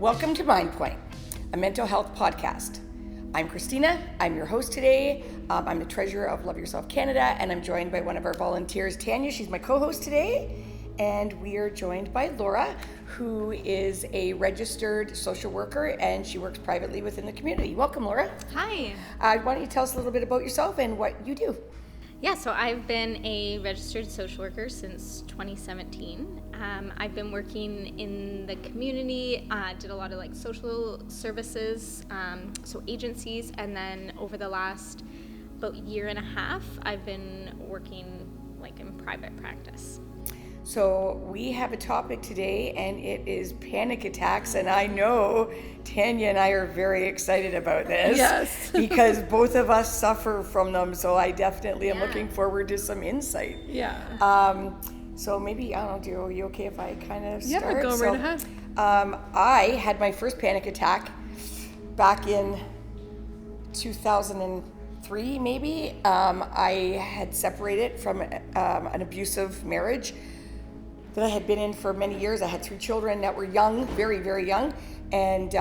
Welcome to Mind Point, a mental health podcast. I'm Christina. I'm your host today. I'm the treasurer of LoveYourself Canada, and I'm joined by one of our volunteers, Tanya. She's my co-host today. And we are joined by Laura, who is a registered social worker, and she works privately within the community. Welcome, Laura. Hi. Why don't you tell us a little bit about yourself and what you do? Yeah, so I've been a registered social worker since 2017. I've been working in the community, did a lot of social services, so agencies, and then over the last about year and a half, I've been working in private practice. So we have a topic today, and it is panic attacks, and I know Tanya and I are very excited about this. Yes. Because both of us suffer from them, so I definitely am looking forward to some insight. Yeah. So maybe, I don't know, are you okay if I kind of start? Yeah, go right ahead. I had my first panic attack back in 2003, maybe. I had separated from an abusive marriage that I had been in for many years. I had 3 children that were young, very, very young. And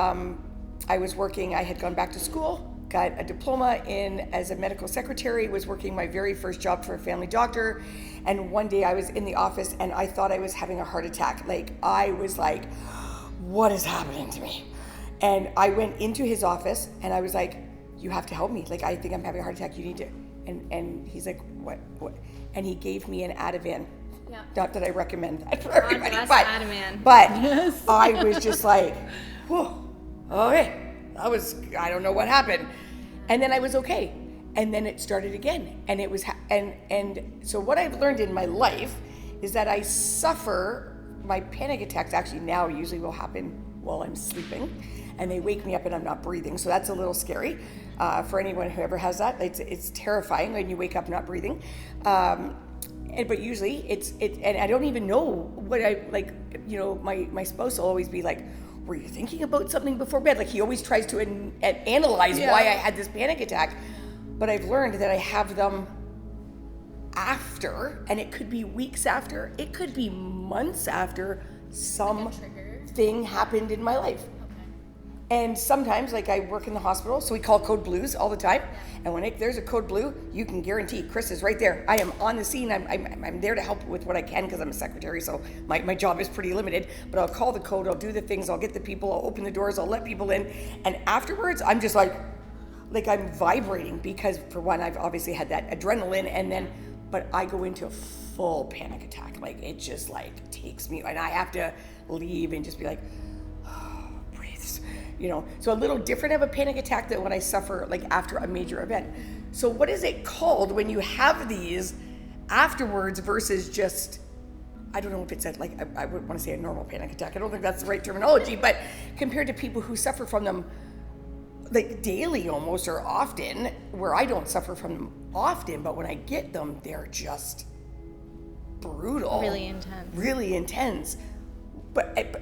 I was working, I had gone back to school, got a diploma as a medical secretary, was working my very first job for a family doctor. And one day I was in the office and I thought I was having a heart attack. I was like, what is happening to me? And I went into his office and I was like, you have to help me. I think I'm having a heart attack, you need to. And he's like, what? And he gave me an Ativan. Yeah. Not that I recommend that for everybody, but yes. I was just like, whoa, okay, I don't know what happened. And then I was okay. And then it started again. And it was, and so what I've learned in my life is that my panic attacks actually now usually will happen while I'm sleeping. And they wake me up and I'm not breathing. So that's a little scary for anyone who ever has that. It's terrifying when you wake up not breathing. But usually and I don't even know what my spouse will always be like, were you thinking about something before bed? He always tries to analyze why I had this panic attack. But I've learned that I have them after, and it could be weeks after, it could be months after something happened in my life. And sometimes, I work in the hospital, so we call code blues all the time. And when there's a code blue, you can guarantee Chris is right there. I am on the scene. I'm there to help with what I can because I'm a secretary, so my job is pretty limited. But I'll call the code, I'll do the things, I'll get the people, I'll open the doors, I'll let people in. And afterwards, I'm just like I'm vibrating because, for one, I've obviously had that adrenaline, but I go into a full panic attack. It just takes me, and I have to leave and just be like, so a little different of a panic attack than when I suffer after a major event. So what is it called when you have these afterwards versus just, I don't know if it's I would want to say a normal panic attack. I don't think that's the right terminology, but compared to people who suffer from them daily almost or often, where I don't suffer from them often, but when I get them, they're just brutal. Really intense.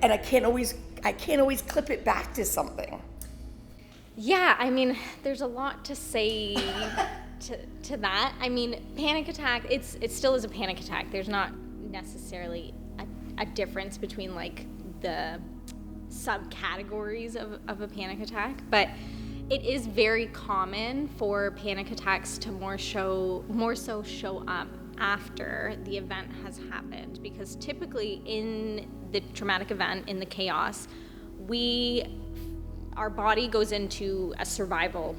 And I can't always clip it back to something. Yeah, there's a lot to say to that. Panic attack, it still is a panic attack. There's not necessarily a difference between the subcategories of a panic attack, but it is very common for panic attacks to more so show up after the event has happened, because typically in the traumatic event, in the chaos, our body goes into a survival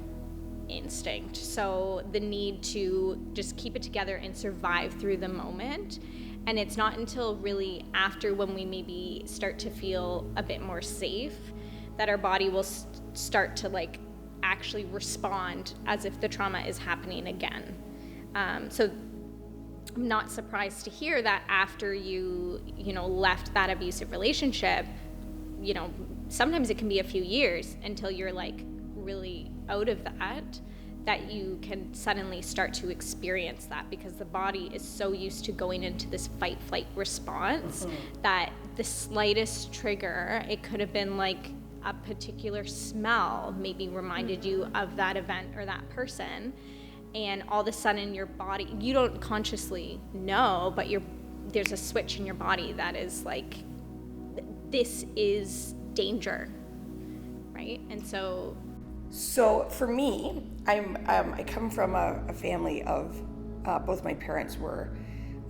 instinct. So the need to just keep it together and survive through the moment. And it's not until really after, when we maybe start to feel a bit more safe, that our body will start to actually respond as if the trauma is happening again. So I'm not surprised to hear that after you left that abusive relationship, sometimes it can be a few years until you're really out of that you can suddenly start to experience that, because the body is so used to going into this fight-flight response that the slightest trigger, it could have been a particular smell maybe reminded you of that event or that person, and all of a sudden your body, you don't consciously know, but there's a switch in your body that is this is danger. right? And so for me, I come from a family of both my parents were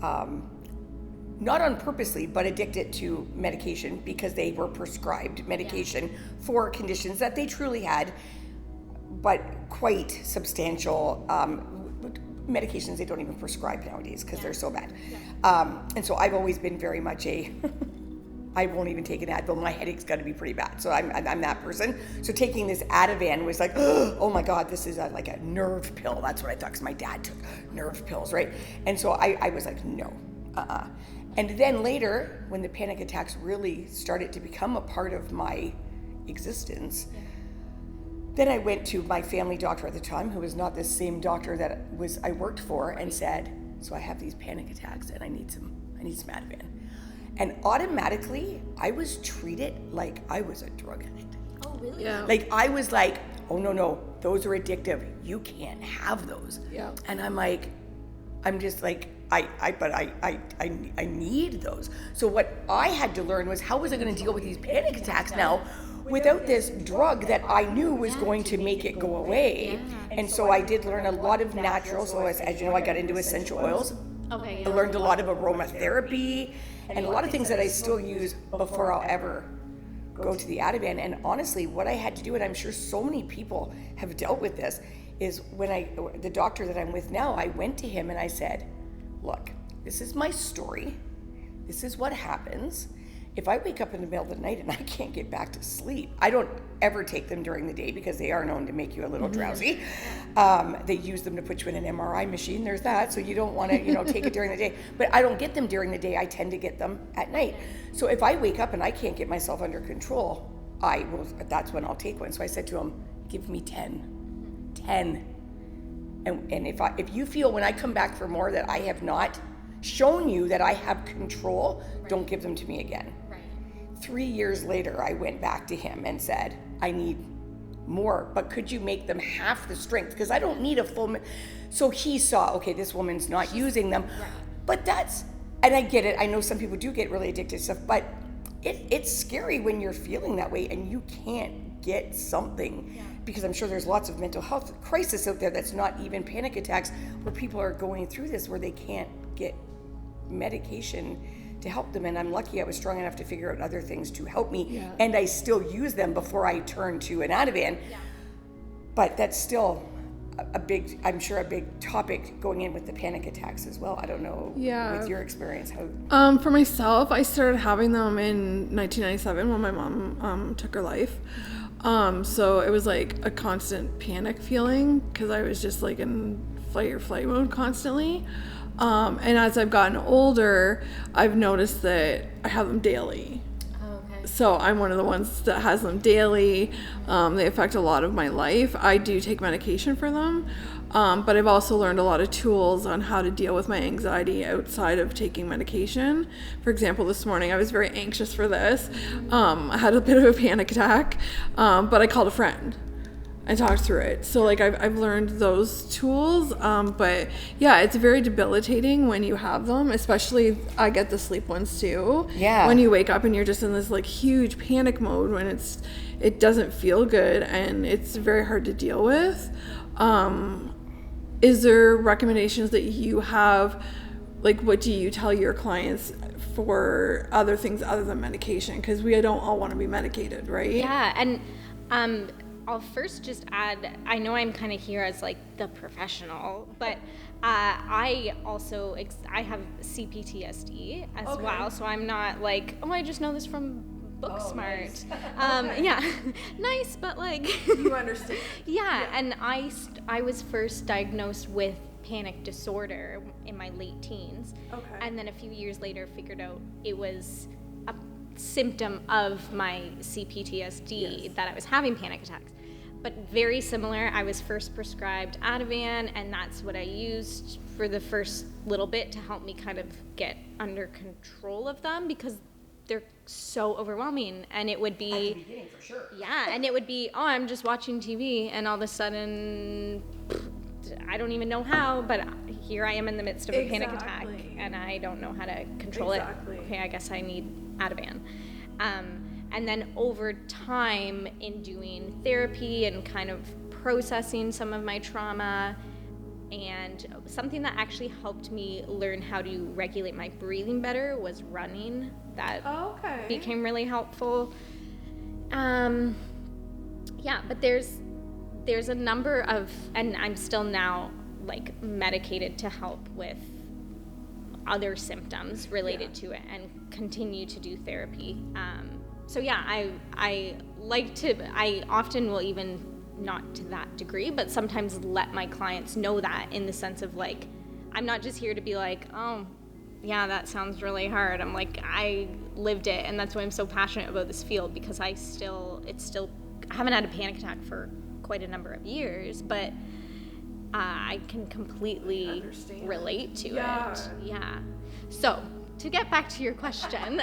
not on purposely, but addicted to medication because they were prescribed medication for conditions that they truly had, but quite substantial medications they don't even prescribe nowadays because they're so bad. And so I've always been very much I won't even take an Advil. My headache's got to be pretty bad. So I'm that person. So taking this Ativan was like, oh my God, this is like a nerve pill. That's what I thought, because my dad took nerve pills, right? And so I was like, no, And then later, when the panic attacks really started to become a part of my existence, then I went to my family doctor at the time, who was not the same doctor that I worked for, and said, so I have these panic attacks and I need some Ativan. And automatically, I was treated like I was a drug addict. Oh, really? Yeah. Like, I was like, oh, no, those are addictive. You can't have those. Yeah. And I'm just like, I need those. So what I had to learn was, how was I going to deal with these panic attacks now without this drug that I knew was going to make it go away? And so I did learn a lot of natural, so as you know, I got into essential oils. Okay. I learned a lot of aromatherapy and a lot of things that I still use before I'll ever go to the Ativan. And honestly, what I had to do, and I'm sure so many people have dealt with this, is when the doctor that I'm with now, I went to him and I said, look, this is my story. This is what happens. If I wake up in the middle of the night and I can't get back to sleep, I don't ever take them during the day because they are known to make you a little drowsy. They use them to put you in an MRI machine. There's that. So you don't want to, take it during the day. But I don't get them during the day. I tend to get them at night. So if I wake up and I can't get myself under control, that's when I'll take one. So I said to him, give me 10. 10. And if you feel when I come back for more that I have not shown you that I have control, don't give them to me again. 3 years later, I went back to him and said, I need more, but could you make them half the strength? Because I don't need a full. So he saw, okay, this woman's not using them. But and I get it. I know some people do get really addicted to stuff, but it's scary when you're feeling that way and you can't get something. Because I'm sure there's lots of mental health crisis out there that's not even panic attacks, where people are going through this where they can't get medication to help them. And I'm lucky I was strong enough to figure out other things to help me, and I still use them before I turn to an Ativan. But that's still a big topic going in with the panic attacks as well. I don't know with your experience how. For myself, I started having them in 1997 when my mom took her life. So it was like a constant panic feeling because I was just like in fight or flight mode constantly. And as I've gotten older, I've noticed that I have them daily. So I'm one of the ones that has them daily. They affect a lot of my life. I do take medication for them, but I've also learned a lot of tools on how to deal with my anxiety outside of taking medication. For example, this morning I was very anxious for this. I had a bit of a panic attack, but I called a friend. I talked through it. So like I've learned those tools, but yeah, it's very debilitating when you have them, especially I get the sleep ones too. Yeah. When you wake up and you're just in this like huge panic mode when it doesn't feel good and it's very hard to deal with. Is there recommendations that you have? Like, what do you tell your clients for other things other than medication? Because we don't all want to be medicated, right? Yeah, and I'll first just add, I know I'm kind of here as like the professional, but I also, I have CPTSD as well, so I'm not like, I just know this from Booksmart. Nice. Yeah, nice, but like. You understand. Yeah, and I was first diagnosed with panic disorder in my late teens. And then a few years later figured out it was a symptom of my CPTSD that I was having panic attacks. But very similar, I was first prescribed Ativan, and that's what I used for the first little bit to help me kind of get under control of them, because they're so overwhelming. And it would be at the beginning, for sure. Yeah, and it would be, I'm just watching TV, and all of a sudden, I don't even know how, but here I am in the midst of a panic attack, and I don't know how to control it. Okay, I guess I need Ativan. And then over time in doing therapy and kind of processing some of my trauma, and something that actually helped me learn how to regulate my breathing better was running. That became really helpful. Yeah, but there's a number of, and I'm still now like medicated to help with other symptoms related to it, and continue to do therapy. So yeah, I often will, even not to that degree, but sometimes let my clients know that, in the sense of like, I'm not just here to be like, oh yeah, that sounds really hard. I'm like, I lived it, and that's why I'm so passionate about this field, because I haven't had a panic attack for quite a number of years, but I can completely relate to it. Yeah. So to get back to your question,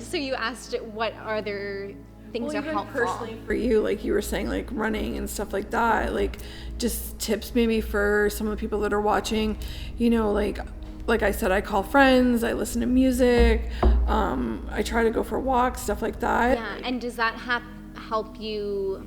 so you asked what other things are helpful. Personally for you, like you were saying, like running and stuff like that, like just tips maybe for some of the people that are watching, you know, like I said, I call friends, I listen to music, I try to go for walks, stuff like that. Yeah, and does that help you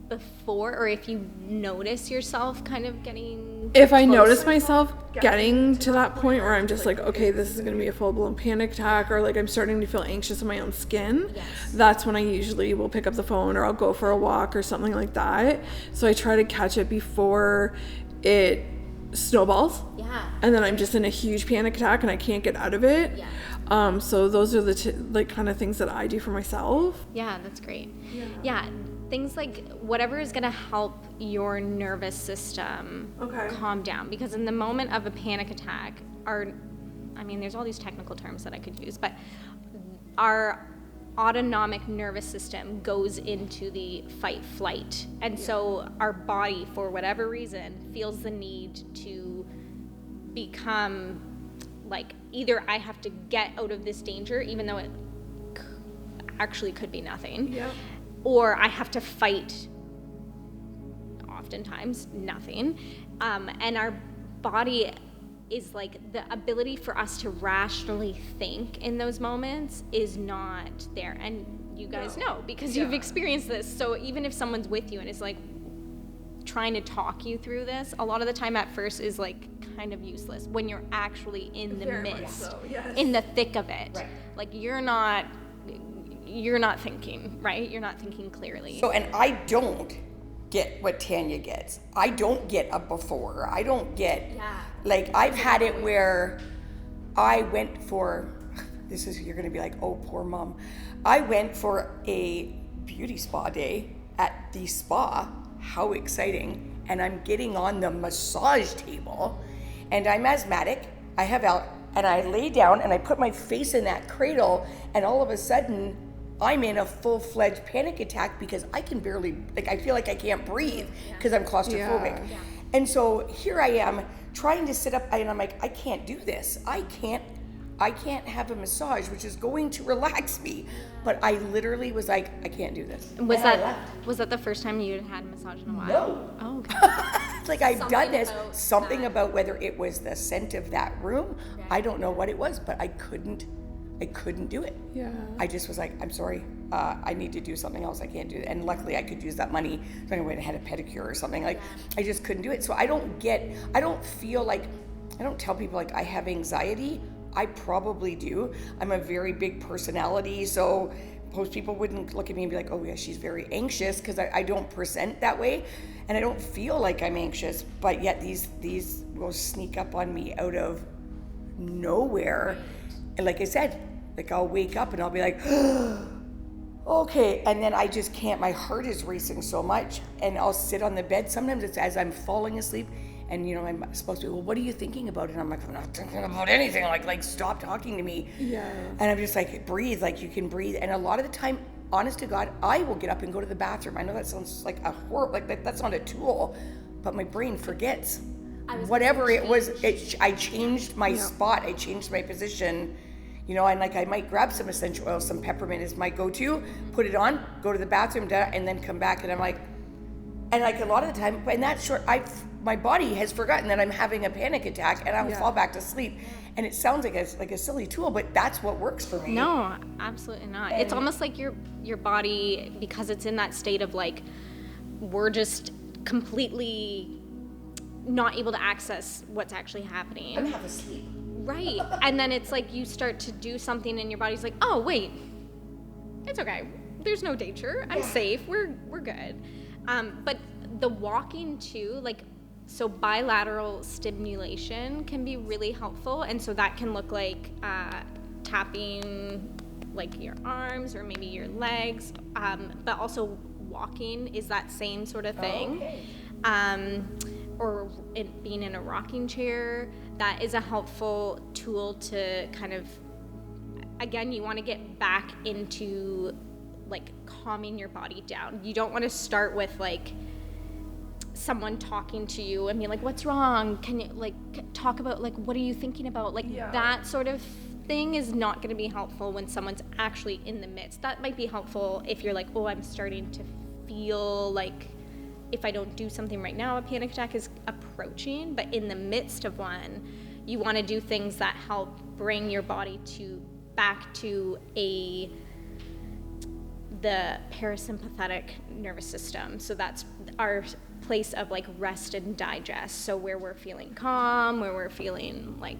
before, or if you notice yourself kind of getting If I notice myself getting to that point where I'm just like, okay, this is going to be a full-blown panic attack, or like I'm starting to feel anxious in my own skin, that's when I usually will pick up the phone, or I'll go for a walk or something like that. So I try to catch it before it snowballs. Yeah. And then I'm just in a huge panic attack and I can't get out of it. Yeah. So those are the kind of things that I do for myself. Yeah, that's great. Yeah. Things like whatever is going to help your nervous system calm down, because in the moment of a panic attack, there's all these technical terms that I could use, but our autonomic nervous system goes into the fight flight, and so our body, for whatever reason, feels the need to become like, either I have to get out of this danger, even though it actually could be nothing, or I have to fight, oftentimes nothing, and our body is like, the ability for us to rationally think in those moments is not there, and you guys know, because you've experienced this. So even if someone's with you and is like trying to talk you through this, a lot of the time at first is like kind of useless when you're actually in the midst, in the thick of it. Like you're not thinking, right? You're not thinking clearly. So, and I don't get what Tanya gets. I don't get a before. I don't get, like, I've had it where I went for, you're going to be like, oh, poor mom. I went for a beauty spa day at the spa. How exciting. And I'm getting on the massage table, and I'm asthmatic. And I lay down and I put my face in that cradle, and all of a sudden I'm in a full-fledged panic attack because I can barely, like, I feel like I can't breathe because I'm claustrophobic. Yeah. And so here I am trying to sit up, and I'm like, I can't do this. I can't have a massage, which is going to relax me. But I literally was like, I can't do this. Was that the first time you had a massage in a while? No. Oh, okay. It's like I've done this. Something about whether it was the scent of that room, I don't know what it was, but I couldn't do it. Yeah. I just was like, I'm sorry, I need to do something else. I can't do it. And luckily I could use that money, so I went and had a pedicure or something. Like, I just couldn't do it. So I don't tell people like I have anxiety. I probably do. I'm a very big personality, so most people wouldn't look at me and be like, oh yeah, she's very anxious, because I don't present that way, and I don't feel like I'm anxious, but yet these will sneak up on me out of nowhere. And like I said, like I'll wake up and I'll be like, okay, and then I just can't, my heart is racing so much, and I'll sit on the bed. Sometimes it's as I'm falling asleep, and you know, I'm supposed to be, well, what are you thinking about? And I'm like, I'm not thinking about anything, like stop talking to me. Yeah. And I'm just like, breathe, like you can breathe. And a lot of the time, honest to God, I will get up and go to the bathroom. I know that sounds like a horror, like that's not a tool, but my brain forgets. Whatever it was, I changed my spot, I changed my position, you know, and like I might grab some essential oil, some peppermint is my go-to, put it on, go to the bathroom, and then come back, and I'm like, And like a lot of the time, and that's short, my body has forgotten that I'm having a panic attack, and I will fall back to sleep. And it sounds like a silly tool, but that's what works for me. No, absolutely not. It's almost like your body, because it's in that state of like, we're just completely not able to access what's actually happening. I'm half asleep. Right. And then it's like you start to do something and your body's like, oh, wait, it's okay. There's no danger. I'm safe. We're good. But the walking too, like, so bilateral stimulation can be really helpful. And so that can look like tapping like your arms or maybe your legs, but also walking is that same sort of thing. Or being in a rocking chair, that is a helpful tool to kind of, again, you want to get back into like calming your body down. You don't want to start with like someone talking to you and be like, what's wrong? Can you like talk about like, what are you thinking about? Like that sort of thing is not going to be helpful when someone's actually in the midst. That might be helpful if you're like, oh, I'm starting to feel like if I don't do something right now, a panic attack is approaching. But in the midst of one, you want to do things that help bring your body back to the parasympathetic nervous system. So that's our place of like rest and digest. So where we're feeling calm, where we're feeling like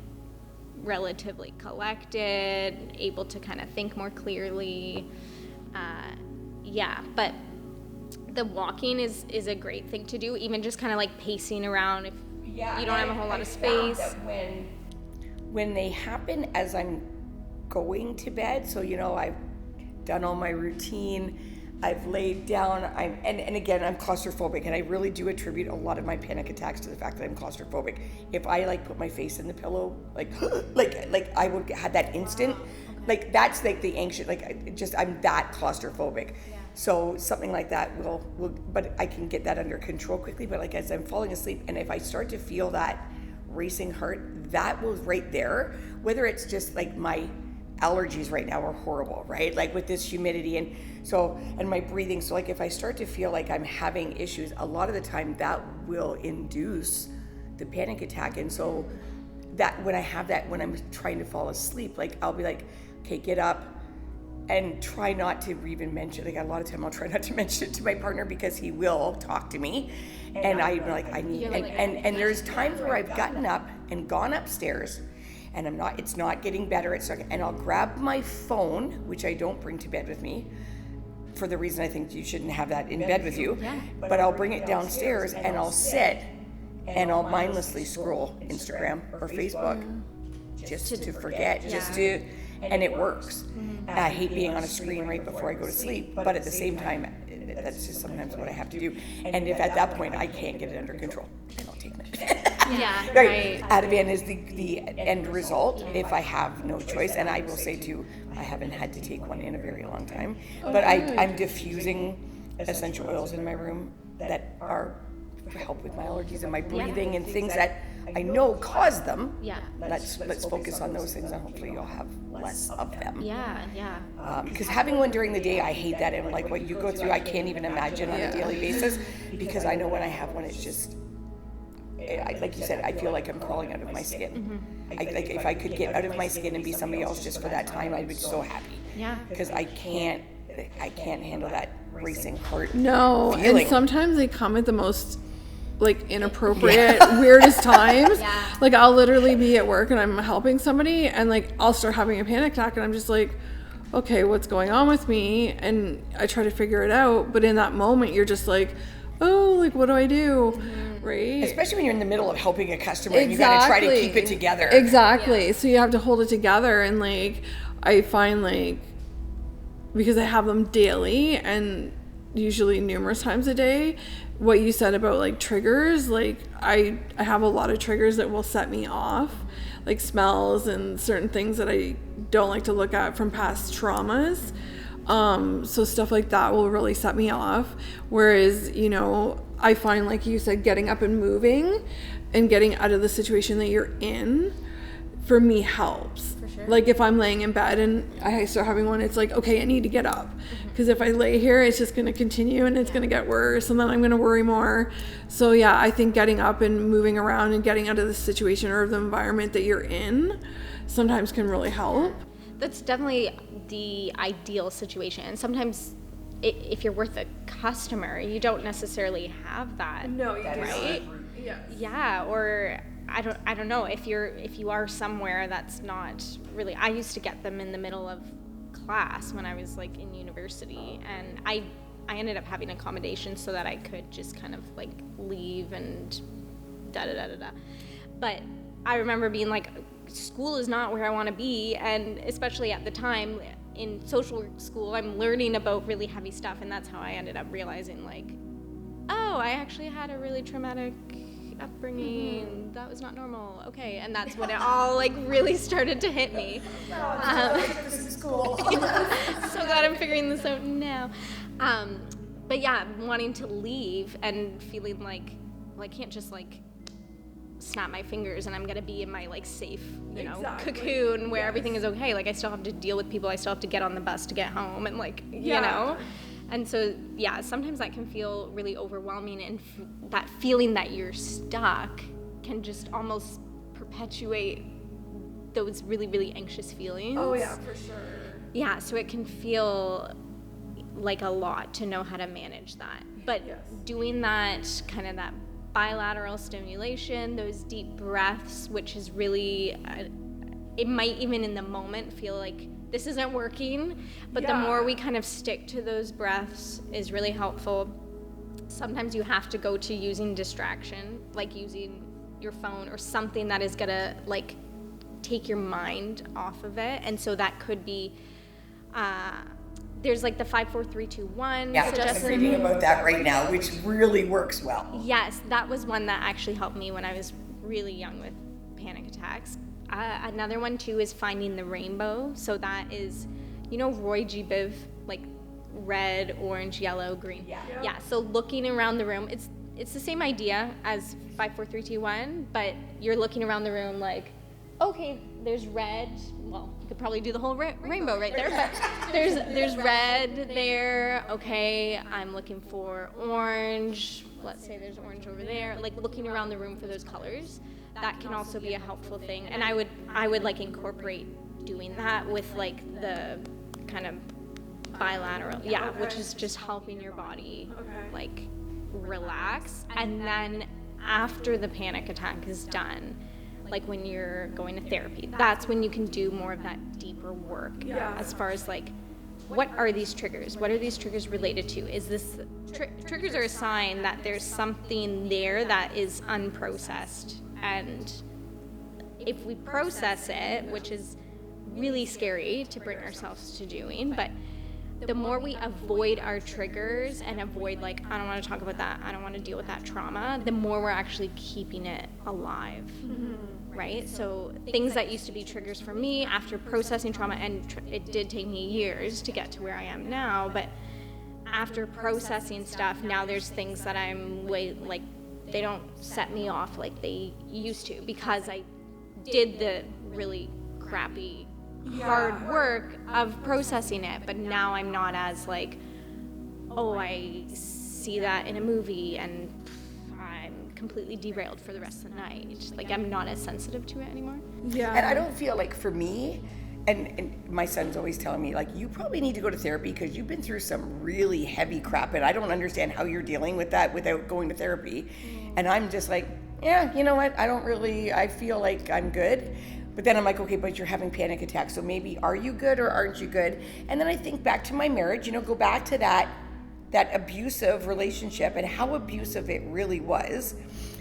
relatively collected, able to kind of think more clearly. But the walking is a great thing to do, even just kind of like pacing around if you don't have a whole lot of space. When they happen as I'm going to bed, so I've done all my routine, I've laid down, and again, I'm claustrophobic, and I really do attribute a lot of my panic attacks to the fact that I'm claustrophobic. If I like put my face in the pillow, like I would have that instant, like that's like the anxious, like I'm that claustrophobic. So something like that will, but I can get that under control quickly. But like as I'm falling asleep, and if I start to feel that racing heart, that will right there, whether it's just like my allergies right now are horrible, right? Like with this humidity and my breathing. So like if I start to feel like I'm having issues, a lot of the time that will induce the panic attack. And so that when I have that, when I'm trying to fall asleep, like I'll be like, okay, get up. And try not to even mention, like a lot of time I'll try not to mention it to my partner because he will talk to me. And I'm like, I need, and there's times where I've gotten up and gone upstairs and it's not getting better. And I'll grab my phone, which I don't bring to bed with me for the reason I think you shouldn't have that in bed with you, but I'll bring it downstairs and I'll sit and I'll mindlessly scroll Instagram or Facebook just to forget, and it works. I hate being on a screen right before I go to sleep, but at the same time, that's just sometimes what I have to do. And if at that point I can't get it under control, then I'll take it. Right. Ativan is the end result if I have no choice. And I will say too, I haven't had to take one in a very long time, but I'm diffusing essential oils in my room that are help with my allergies and my breathing and things that I know cause them. Let's focus on those things, and hopefully you'll have less of them. Because having one during the day, I hate that, and like what you go through, I can't even imagine on a daily basis. Because I know when I have one, it's just, like you said, I feel like I'm crawling out of my skin. Like if I could get out of my skin and be somebody else just for that time, I'd be so happy. Because I can't handle that racing heart. Feeling. And sometimes they come at the most like inappropriate, weirdest times. Like I'll literally be at work and I'm helping somebody and like I'll start having a panic attack and I'm just like, okay, what's going on with me? And I try to figure it out, but in that moment you're just like, oh, like what do I do? Right? Especially when you're in the middle of helping a customer and you gotta try to keep it together. So you have to hold it together. And like I find like, because I have them daily and usually numerous times a day, what you said about like triggers, like I have a lot of triggers that will set me off, like smells and certain things that I don't like to look at from past traumas. So stuff like that will really set me off. Whereas, I find, like you said, getting up and moving and getting out of the situation that you're in for me helps. For sure. Like if I'm laying in bed and I start having one, it's like, okay, I need to get up. Because if I lay here, it's just going to continue and it's going to get worse, and then I'm going to worry more. So yeah, I think getting up and moving around and getting out of the situation or the environment that you're in sometimes can really help. That's definitely the ideal situation. Sometimes if you're with a customer, you don't necessarily have that. No, you don't. Right? Yes. Yeah, or I don't know, if you are somewhere that's not really, I used to get them in the middle of class when I was like in university, and I ended up having accommodations so that I could just kind of like leave and da-da-da-da-da. But I remember being like, school is not where I want to be, and especially at the time in social work school, I'm learning about really heavy stuff, and that's how I ended up realizing like, oh, I actually had a really traumatic upbringing. That was not normal. Okay, and that's when it all like really started to hit me. School. So glad I'm figuring this out now. But yeah, wanting to leave and feeling like, well, I can't just like snap my fingers and I'm gonna be in my like safe, cocoon where everything is okay. Like I still have to deal with people. I still have to get on the bus to get home, and like you know. And so, yeah, sometimes that can feel really overwhelming, and that feeling that you're stuck can just almost perpetuate those really, really anxious feelings. Oh, yeah, for sure. Yeah, so it can feel like a lot to know how to manage that. But doing that, kind of that bilateral stimulation, those deep breaths, which is really, it might even in the moment feel like this isn't working, but the more we kind of stick to those breaths is really helpful. Sometimes you have to go to using distraction, like using your phone or something that is gonna like take your mind off of it. And so that could be, there's like the 5, 4, 3, 2, 1. Yeah, I'm reading about that right now, which really works well. Yes, that was one that actually helped me when I was really young with panic attacks. Another one too is finding the rainbow. So that is, Roy G. Biv, like red, orange, yellow, green. Yeah. So looking around the room, it's the same idea as 5, 4, 3, 2, 1, but you're looking around the room like, okay, there's red. Well, you could probably do the whole rainbow right there, but there's red there. Okay, I'm looking for orange. Let's say there's orange over there. Like looking around the room for those colors. That can also be a helpful thing, and I would like incorporate doing that with like the kind of bilateral, which is just helping your body like relax. And then after the panic attack is done, like when you're going to therapy, that's when you can do more of that deeper work as far as like, what are these triggers? What are these triggers related to? Is this triggers are a sign that there's something there that is unprocessed. And if we process it, which is really scary to bring ourselves to doing, but the more we avoid our triggers and avoid like, I don't want to talk about that, I don't want to deal with that trauma, the more we're actually keeping it alive, right? So things that used to be triggers for me after processing trauma, and it did take me years to get to where I am now, but after processing stuff, now there's things that I'm they don't set me off like they used to, because I did the really crappy, hard work of processing it. But now I'm not as like, oh, I see that in a movie and I'm completely derailed for the rest of the night. Like I'm not as sensitive to it anymore. Yeah. And I don't feel like for me, and my son's always telling me, like, you probably need to go to therapy because you've been through some really heavy crap, and I don't understand how you're dealing with that without going to therapy. And I'm just like, yeah, you know what? I feel like I'm good. But then I'm like, okay, but you're having panic attacks, so maybe are you good or aren't you good? And then I think back to my marriage, go back to that abusive relationship and how abusive it really was.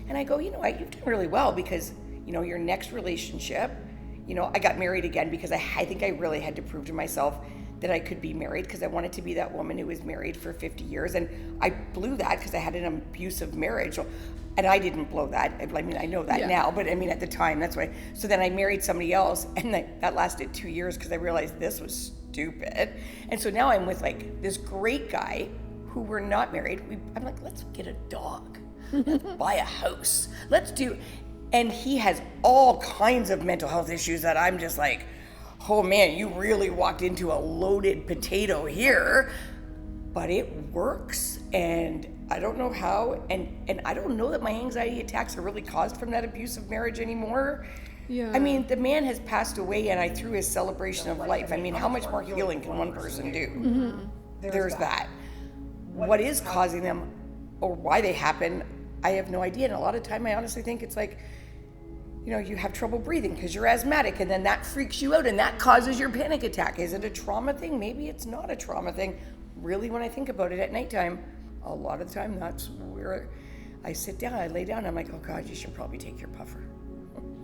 And I go, you've done really well because, your next relationship, I got married again because I think I really had to prove to myself that I could be married, because I wanted to be that woman who was married for 50 years. And I blew that because I had an abusive marriage. And I didn't blow that. I mean, I know that now, but I mean, at the time, that's why. So then I married somebody else, and that lasted 2 years because I realized this was stupid. And so now I'm with like this great guy who we're not married. I'm like, let's get a dog. Let's buy a house. Let's do. And he has all kinds of mental health issues that I'm just like, oh man, you really walked into a loaded potato here. But it works, and I don't know how, and I don't know that my anxiety attacks are really caused from that abusive marriage anymore. Yeah. I mean, the man has passed away, and I threw his celebration of life. I mean, how much more healing can one person do? Mm-hmm. There's that. What is causing them, or why they happen, I have no idea. And a lot of time, I honestly think it's like, you know, you have trouble breathing because you're asthmatic, and then that freaks you out, and that causes your panic attack. Is it a trauma thing? Maybe it's not a trauma thing. Really, when I think about it at nighttime, a lot of the time that's where I sit down, I lay down, I'm like, oh God, you should probably take your puffer.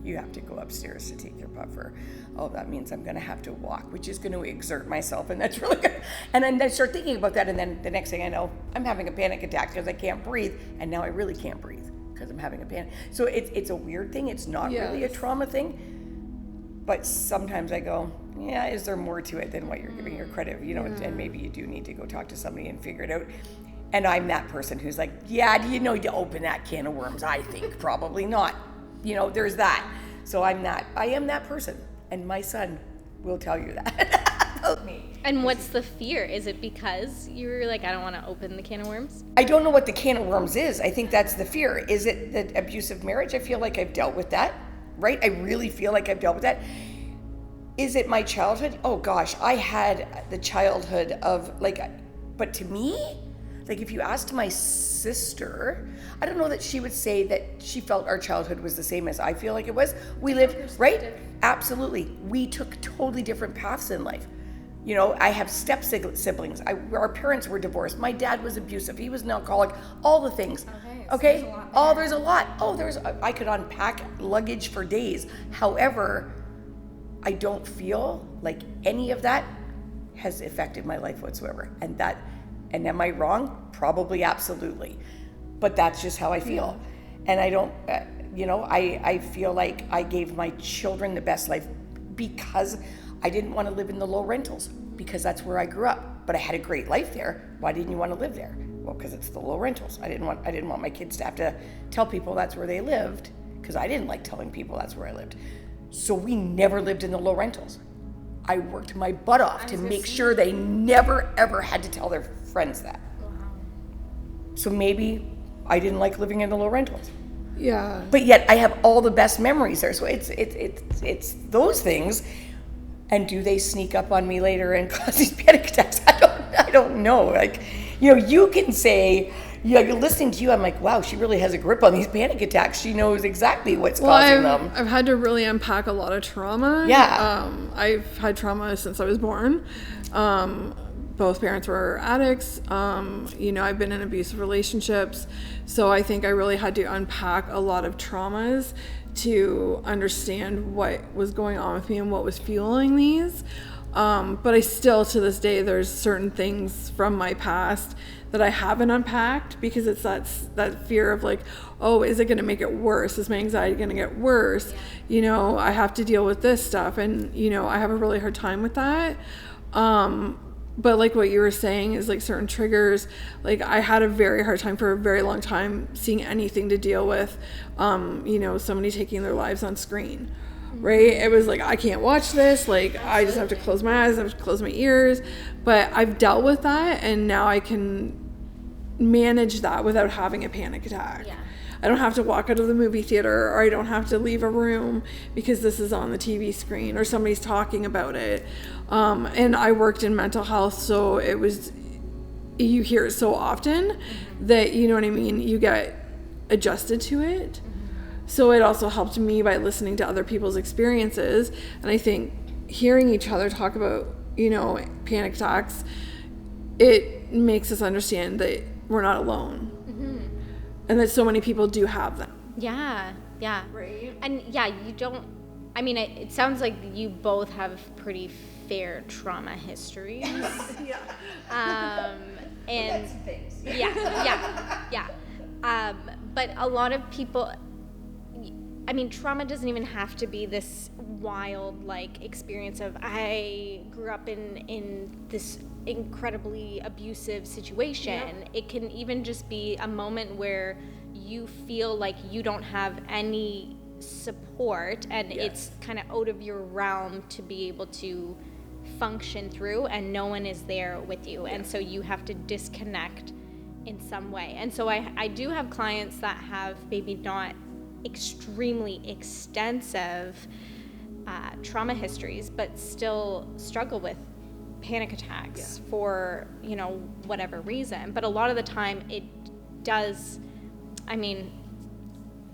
You have to go upstairs to take your puffer. Oh, that means I'm gonna have to walk, which is gonna exert myself, and that's really good. And then I start thinking about that, and then the next thing I know, I'm having a panic attack because I can't breathe, and now I really can't breathe because I'm having a panic. So it's a weird thing, it's not really a trauma thing, but sometimes I go, yeah, is there more to it than what you're giving your credit, you know, and maybe you do need to go talk to somebody and figure it out. And I'm that person who's like, yeah, do you know to open that can of worms? I think probably not. You know, there's that. So I am that person. And my son will tell you that about me. And what's the fear? Is it because you're like, I don't want to open the can of worms? I don't know what the can of worms is. I think that's the fear. Is it the abusive marriage? I feel like I've dealt with that, right? I really feel like I've dealt with that. Is it my childhood? Oh gosh, I had the childhood of like, but to me, like if you asked my sister, I don't know that she would say that she felt our childhood was the same as I feel like it was. We lived, right? Absolutely. We took totally different paths in life. You know, I have step siblings. Our parents were divorced. My dad was abusive. He was an alcoholic. All the things. Okay? There's a lot. I could unpack luggage for days. However, I don't feel like any of that has affected my life whatsoever. And am I wrong? Probably, absolutely. But that's just how I feel. And I don't, I feel like I gave my children the best life because I didn't want to live in the low rentals because that's where I grew up. But I had a great life there. Why didn't you want to live there? Well, because it's the low rentals. I didn't want my kids to have to tell people that's where they lived because I didn't like telling people that's where I lived. So we never lived in the low rentals. I worked my butt off to make sure they never ever had to tell their friends that. Wow. So maybe I didn't like living in the low rentals. Yeah. But yet I have all the best memories there. So it's those things. And do they sneak up on me later and cause these panic attacks? I don't know. Like, you know, you can say, you're listening to you, I'm like, wow, she really has a grip on these panic attacks. She knows exactly what's causing them. I've had to really unpack a lot of trauma. Yeah. I've had trauma since I was born. Both parents were addicts. I've been in abusive relationships. So I think I really had to unpack a lot of traumas to understand what was going on with me and what was fueling these. But I still, to this day, there's certain things from my past that I haven't unpacked because it's that fear of like, oh, is it going to make it worse? Is my anxiety going to get worse? Yeah. I have to deal with this stuff. And, I have a really hard time with that. But like what you were saying is like certain triggers, like I had a very hard time for a very long time seeing anything to deal with, somebody taking their lives on screen, right? It was like, I can't watch this. Like I just have to close my eyes, I have to close my ears, but I've dealt with that. And now I can manage that without having a panic attack. Yeah. I don't have to walk out of the movie theater, or I don't have to leave a room because this is on the TV screen or somebody's talking about it. And I worked in mental health, so you hear it so often that, you know what I mean, you get adjusted to it. So it also helped me by listening to other people's experiences. And I think hearing each other talk about, panic attacks, it makes us understand that we're not alone. And that so many people do have them. Yeah. Right. And it sounds like you both have pretty fair trauma histories. Yeah. And things. Yeah. But a lot of people, trauma doesn't even have to be this wild, like, experience of, I grew up in this incredibly abusive situation. Yep. It can even just be a moment where you feel like you don't have any support, and it's kind of out of your realm to be able to function through, and no one is there with you, and so you have to disconnect in some way. And so I do have clients that have maybe not extremely extensive trauma histories, but still struggle with panic attacks for, you know, whatever reason. But a lot of the time it does, I mean,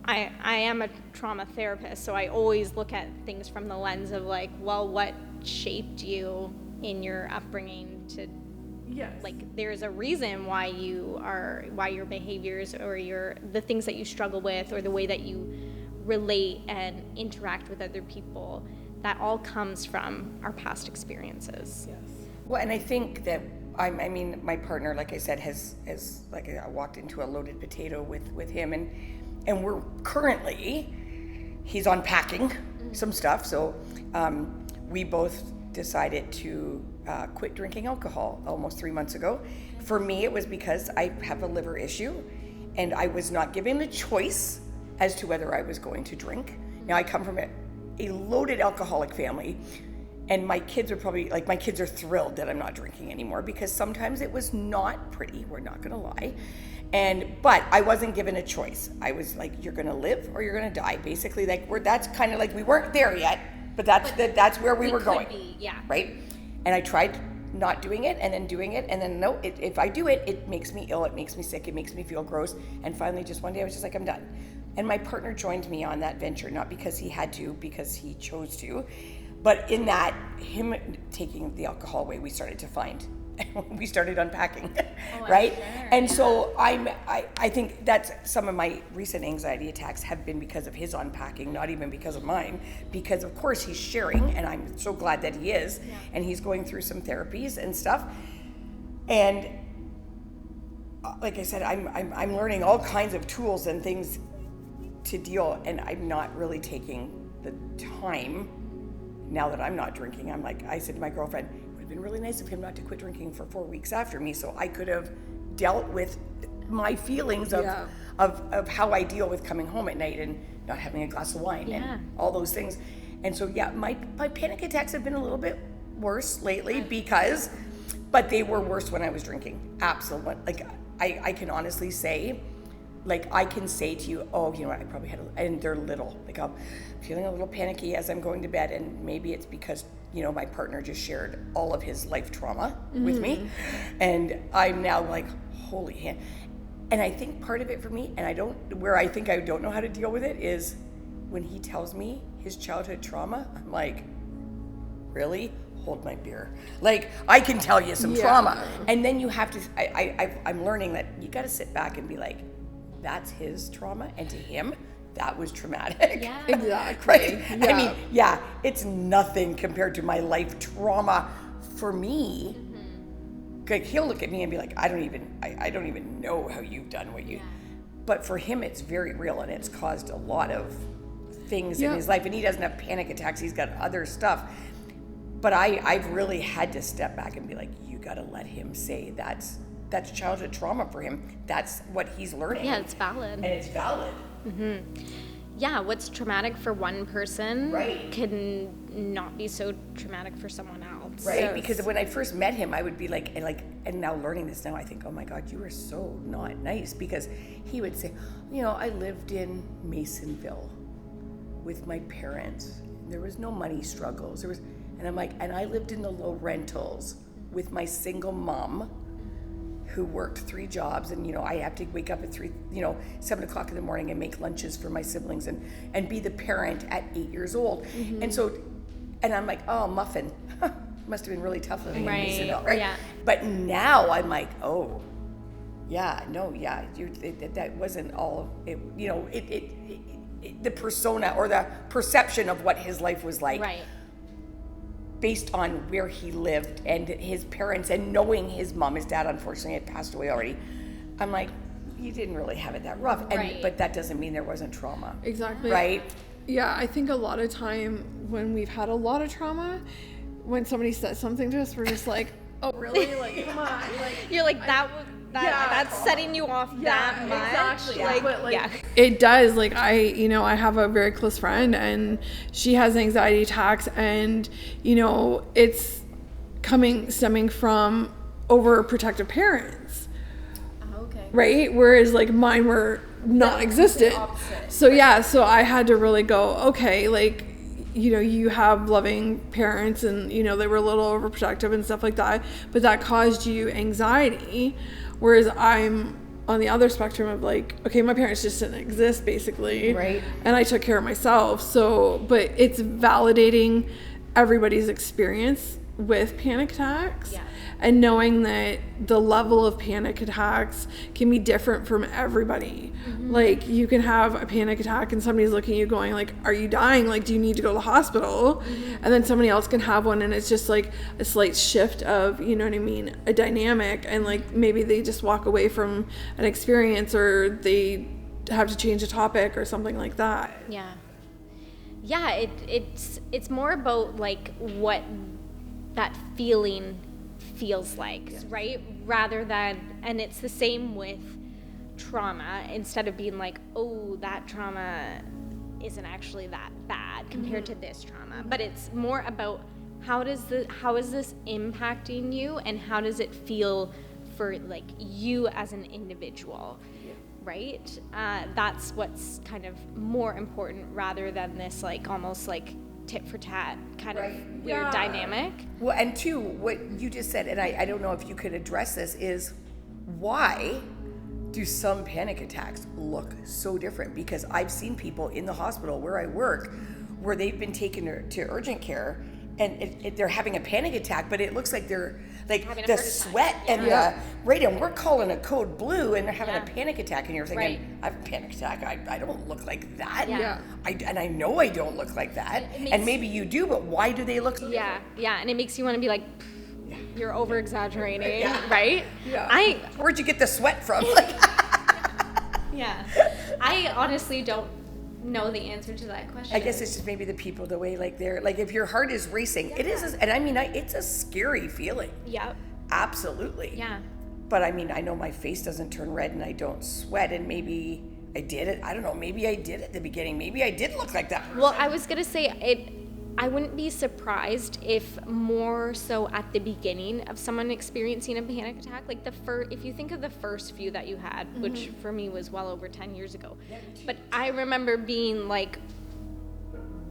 I am a trauma therapist, so I always look at things from the lens of like, well, what shaped you in your upbringing to, like, there's a reason why your behaviors or the things that you struggle with or the way that you relate and interact with other people, that all comes from our past experiences. Yes. Well, and I think that I mean, my partner, like I said, has like I walked into a loaded potato with him, and we're currently, he's unpacking some stuff. So we both decided to quit drinking alcohol almost 3 months ago. For me, it was because I have a liver issue, and I was not given the choice as to whether I was going to drink. Now, I come from a loaded alcoholic family, and my kids are probably, like, my kids are thrilled that I'm not drinking anymore, because sometimes it was not pretty, we're not gonna lie. But I wasn't given a choice. I was like, you're gonna live or you're gonna die. Basically, like, that's kind of like, we weren't there yet, but that's where we were going. Right? And I tried not doing it and then doing it, and then no, if I do it, it makes me ill, it makes me sick, it makes me feel gross. And finally, just one day, I was just like, I'm done. And my partner joined me on that venture, not because he had to, because he chose to. But in that, him taking the alcohol away, we started to find, we started unpacking, right? Sure. And so I think that's some of my recent anxiety attacks have been because of his unpacking, not even because of mine, because of course he's sharing, and I'm so glad that he is, and he's going through some therapies and stuff. And like I said, I'm learning all kinds of tools and things to deal, and I'm not really taking the time. Now that I'm not drinking, I'm like, I said to my girlfriend, it would have been really nice of him not to quit drinking for 4 weeks after me, so I could have dealt with my feelings of how I deal with coming home at night and not having a glass of wine and all those things. And so my panic attacks have been a little bit worse lately, but they were worse when I was drinking. Absolutely. Like, I can honestly say, like, I can say to you, oh, you know what, I probably had and they're little. Like, I'm feeling a little panicky as I'm going to bed, and maybe it's because, you know, my partner just shared all of his life trauma with me, and I'm now like, holy hand. And I think part of it for me, and I think I don't know how to deal with it, is when he tells me his childhood trauma, I'm like, really? Hold my beer. Like, I can tell you some trauma. And then you have to, I'm learning that you got to sit back and be like, that's his trauma, and to him, that was traumatic. Yeah. Exactly. Right? Yeah. I mean, it's nothing compared to my life trauma. For me, like, he'll look at me and be like, I don't even know how you've done what you. But for him, it's very real, and it's caused a lot of things in his life. And he doesn't have panic attacks; he's got other stuff. But I've really had to step back and be like, you got to let him say that's childhood trauma for him. That's what he's learning. Yeah, it's valid. And it's valid. Yeah, what's traumatic for one person Right. can not be so traumatic for someone else. Right, So because when I first met him, I would be like, and now learning this now, I think, oh my God, you are so not nice, because he would say, you know, I lived in Masonville with my parents. There was no money struggles. And I'm like, and I lived in the low rentals with my single mom, who worked 3 jobs, and, you know, I have to wake up at 7 o'clock in the morning and make lunches for my siblings and be the parent at 8 years old. And so, and I'm like, oh, muffin, must have been really tough living in Masonville, right? Yeah. But now I'm like, oh, that wasn't all, the persona or the perception of what his life was like. Right. Based on where he lived and his parents, and knowing his dad unfortunately had passed away already, I'm like, you didn't really have it that rough. But that doesn't mean there wasn't trauma. Exactly. Right? Yeah, I think a lot of time when we've had a lot of trauma, when somebody says something to us, we're just like, oh, really? Like, come on. Like, You're like, that's setting you off that much. Exactly. Like, But it does. Like I have a very close friend and she has anxiety attacks, and it's stemming from overprotective parents. Okay. Right? Whereas like mine were non-existent. So I had to really go, okay, like, you have loving parents and, they were a little overprotective and stuff like that, but that caused you anxiety. Whereas I'm on the other spectrum of like, okay, my parents just didn't exist basically. Right. And I took care of myself. So, but it's validating everybody's experience with panic attacks. Yeah. And knowing that the level of panic attacks can be different from everybody. Mm-hmm. Like you can have a panic attack and somebody's looking at you going like, are you dying? Like, do you need to go to the hospital? Mm-hmm. And then somebody else can have one and it's just like a slight shift of, a dynamic, and like maybe they just walk away from an experience or they have to change a topic or something like that. Yeah. Yeah, it's more about like what that feeling feels like, right? Rather than, and it's the same with trauma. Instead of being like, oh, that trauma isn't actually that bad compared to this trauma, but it's more about how is this impacting you, and how does it feel for like you as an individual, right? That's what's kind of more important, rather than this like almost like tit for tat kind of weird dynamic. Well, and two, what you just said, and I don't know if you could address this, is why do some panic attacks look so different? Because I've seen people in the hospital where I work where they've been taken to urgent care and they're having a panic attack, but it looks like they're like the sweat and and we're calling a code blue and they're having a panic attack, and you're thinking, I have a panic attack, I don't look like that. I know I don't look like that, and maybe you do, but why do they look so different? And it makes you want to be like, you're over exaggerating, right? Where'd you get the sweat from? I honestly don't know the answer to that question. I guess it's just maybe the people, the way like they're like, if your heart is racing, it is, and I mean, it's a scary feeling. Yep. Absolutely. Yeah. But I mean, I know my face doesn't turn red and I don't sweat, and maybe I did it. I don't know. Maybe I did at the beginning. Maybe I did look like that person. Well, I was gonna say I wouldn't be surprised if more so at the beginning of someone experiencing a panic attack, like if you think of the first few that you had, which for me was well over 10 years ago, but I remember being like,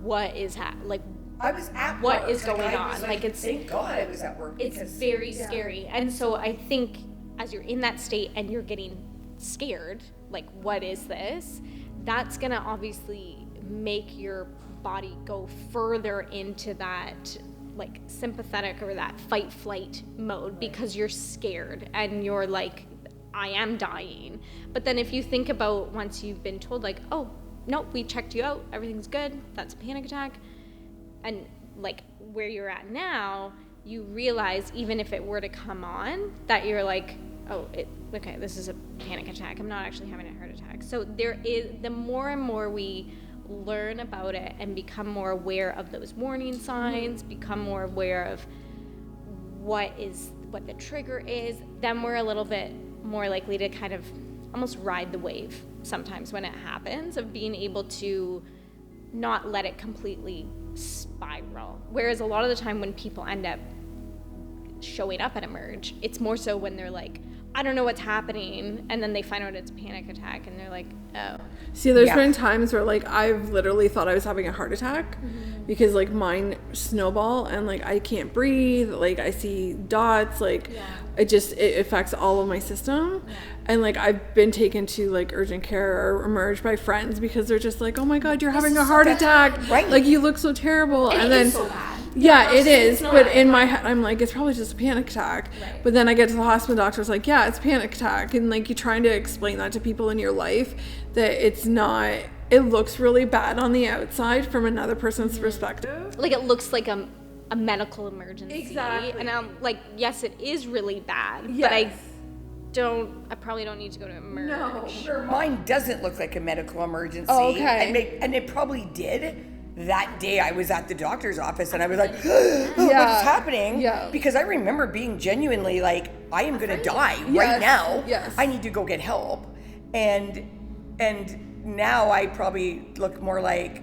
what is like, I was at what work. Is going on? Like it's, thank God I was at work. It's very scary. And so I think as you're in that state and you're getting scared, like, what is this? That's gonna obviously make your body go further into that like sympathetic or that fight flight mode, because you're scared and you're like, I am dying. But then if you think about once you've been told like, oh, nope, we checked you out, everything's good, that's a panic attack, and like where you're at now, you realize even if it were to come on, that you're like, oh, okay, this is a panic attack, I'm not actually having a heart attack. So there is, the more and more we learn about it and become more aware of those warning signs, become more aware of what the trigger is, then we're a little bit more likely to kind of almost ride the wave sometimes when it happens, of being able to not let it completely spiral. Whereas a lot of the time when people end up showing up at Emerge, it's more so when they're like, I don't know what's happening, and then they find out it's a panic attack and they're like, oh. See, there's been times where like I've literally thought I was having a heart attack because like mine snowball and like I can't breathe, like I see dots, like it affects all of my system. And like I've been taken to like urgent care or Emerge by friends because they're just like, oh my God, you're having a heart attack. Right. Like you look so terrible. And then so bad. Yeah, it is. But in my head, I'm like, it's probably just a panic attack. Right. But then I get to the hospital, doctor's like, yeah, it's a panic attack. And like you're trying to explain that to people in your life, that it's not, it looks really bad on the outside from another person's perspective. Like it looks like a medical emergency. Exactly. And I'm like, yes, it is really bad. Yes. But I probably don't need to go to Emerge. No, sure. Mine doesn't look like a medical emergency. Oh, okay. And it probably did, that day I was at the doctor's office and I was like, what's happening? Yeah. Because I remember being genuinely like, I am going to die right now. Yes. I need to go get help. And now I probably look more like,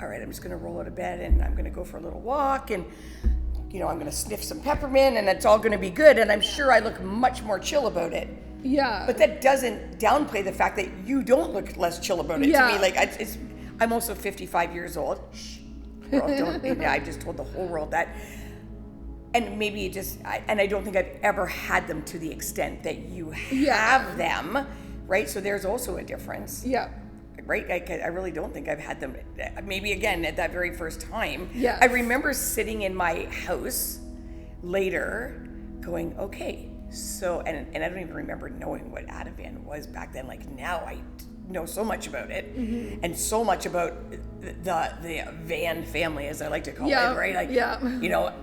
all right, I'm just going to roll out of bed and I'm going to go for a little walk and, I'm going to sniff some peppermint and it's all going to be good. And I'm sure I look much more chill about it. Yeah. But that doesn't downplay the fact that you don't look less chill about it to me. Like, I'm also 55 years old. Shh. I just told the whole world that. And maybe I don't think I've ever had them to the extent that you have them, right? So there's also a difference. Yeah. Right? I really don't think I've had them. Maybe again at that very first time. Yeah. I remember sitting in my house later going, okay, so, and I don't even remember knowing what Ativan was back then. Like now I know so much about it and so much about the Van family, as I like to call it, right? Like,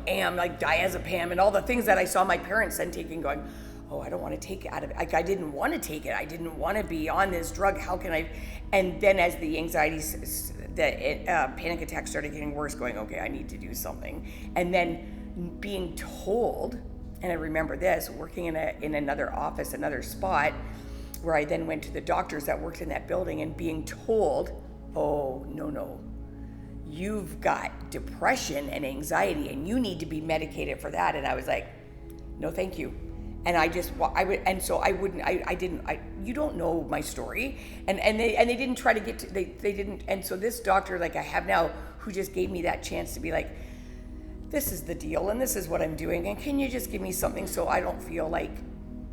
AM, like diazepam and all the things that I saw my parents then taking going, oh, I don't want to take it out of it. Like, I didn't want to take it. I didn't want to be on this drug. How can I? And then as the anxieties, the panic attacks started getting worse, going, okay, I need to do something. And then being told, and I remember this, working in another office, another spot, where I then went to the doctors that worked in that building and being told, oh, no, you've got depression and anxiety and you need to be medicated for that. And I was like, no, thank you. And you don't know my story. And they didn't try to get to, they didn't. And so this doctor, like I have now, who just gave me that chance to be like, this is the deal and this is what I'm doing. And can you just give me something so I don't feel like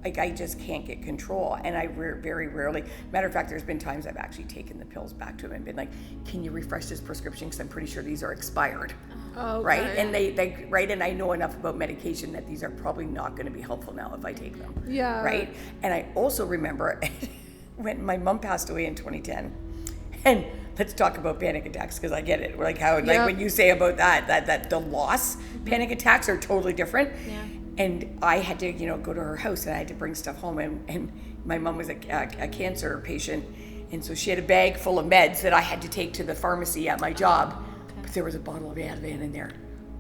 I just can't get control? And I very rarely, matter of fact, there's been times I've actually taken the pills back to him and been like, can you refresh this prescription? Because I'm pretty sure these are expired. Okay. Right? And they right, and I know enough about medication that these are probably not going to be helpful now if I take them. Yeah. Right? And I also remember when my mom passed away in 2010, and let's talk about panic attacks because I get it. Like how like when you say about that the loss, panic attacks are totally different. Yeah. And I had to, go to her house and I had to bring stuff home. And my mom was a cancer patient. And so she had a bag full of meds that I had to take to the pharmacy at my job. Okay. But there was a bottle of Ativan in there.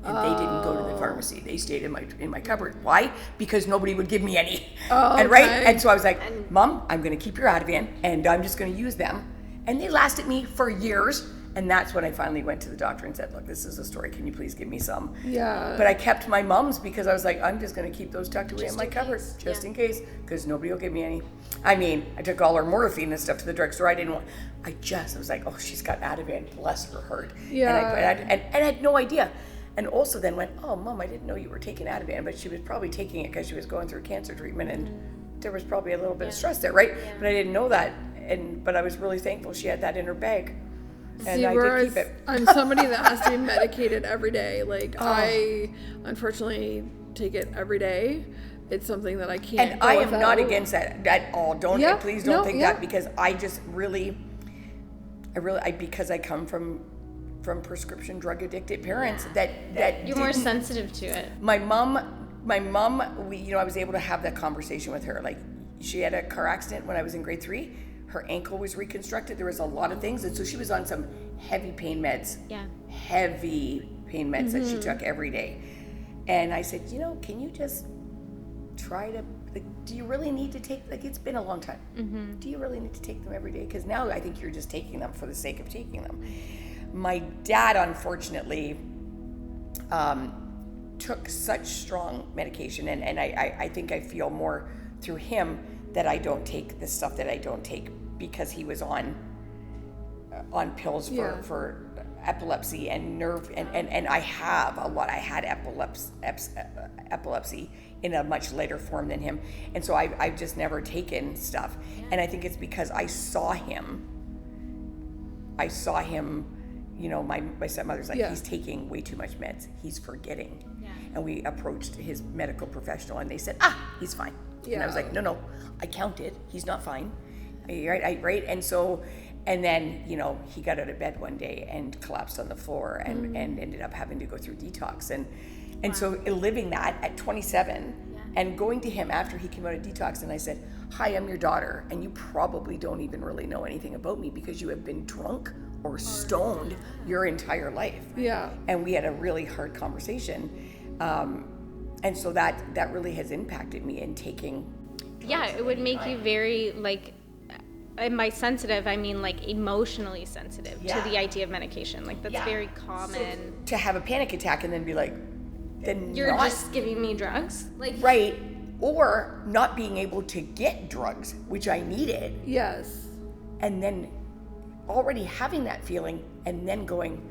And they didn't go to the pharmacy. They stayed in my cupboard. Why? Because nobody would give me any. Oh, and right? And so I was like, Mom, I'm going to keep your Ativan and I'm just going to use them. And they lasted me for years. And that's when I finally went to the doctor and said, look, this is a story. Can you please give me some? Yeah. But I kept my mom's because I was like, I'm just going to keep those tucked away in my cupboard just in case, because nobody will give me any. I mean, I took all her morphine and stuff to the drugstore. I was like, oh, she's got Ativan, bless her heart. Yeah. And I had no idea. And also then went, oh, Mom, I didn't know you were taking Ativan, but she was probably taking it because she was going through cancer treatment and there was probably a little bit of stress there, right? Yeah. But I didn't know that. But I was really thankful she had that in her bag. And I did keep it. I'm somebody that has to be medicated every day. Like I unfortunately take it every day. It's something that I can't. And I am not against that at all. Please don't think that, because I just really, because I come from prescription drug addicted parents that you're more sensitive to it. My mom, I was able to have that conversation with her. Like, she had a car accident when I was in grade 3. Her ankle was reconstructed. There was a lot of things. And so she was on some heavy pain meds. Yeah. Heavy pain meds that she took every day. And I said, can you just try to, do you really need to take, it's been a long time. Mm-hmm. Do you really need to take them every day? Because now I think you're just taking them for the sake of taking them. My dad, unfortunately, took such strong medication. And I think I feel more through him that I don't take the stuff that I don't take, because he was on pills for epilepsy and nerve and I have a lot. I had epilepsy in a much later form than him, and so I've just never taken stuff. And I think it's because I saw him. My stepmother's like, he's taking way too much meds. He's forgetting. Yeah. And we approached his medical professional and they said, he's fine. Yeah. And I was like, no, I counted. He's not fine. Right? And so, and then, he got out of bed one day and collapsed on the floor and ended up having to go through detox. And so living that at 27 and going to him after he came out of detox, and I said, hi, I'm your daughter, and you probably don't even really know anything about me because you have been drunk or stoned your entire life. Yeah. And we had a really hard conversation. And so that really has impacted me in taking. Yeah, it would make you very, like, and by sensitive, I mean like emotionally sensitive to the idea of medication. Like that's very common. So to have a panic attack and then be like, then you're just giving me drugs? Like, right. Or not being able to get drugs, which I needed. Yes. And then already having that feeling and then going,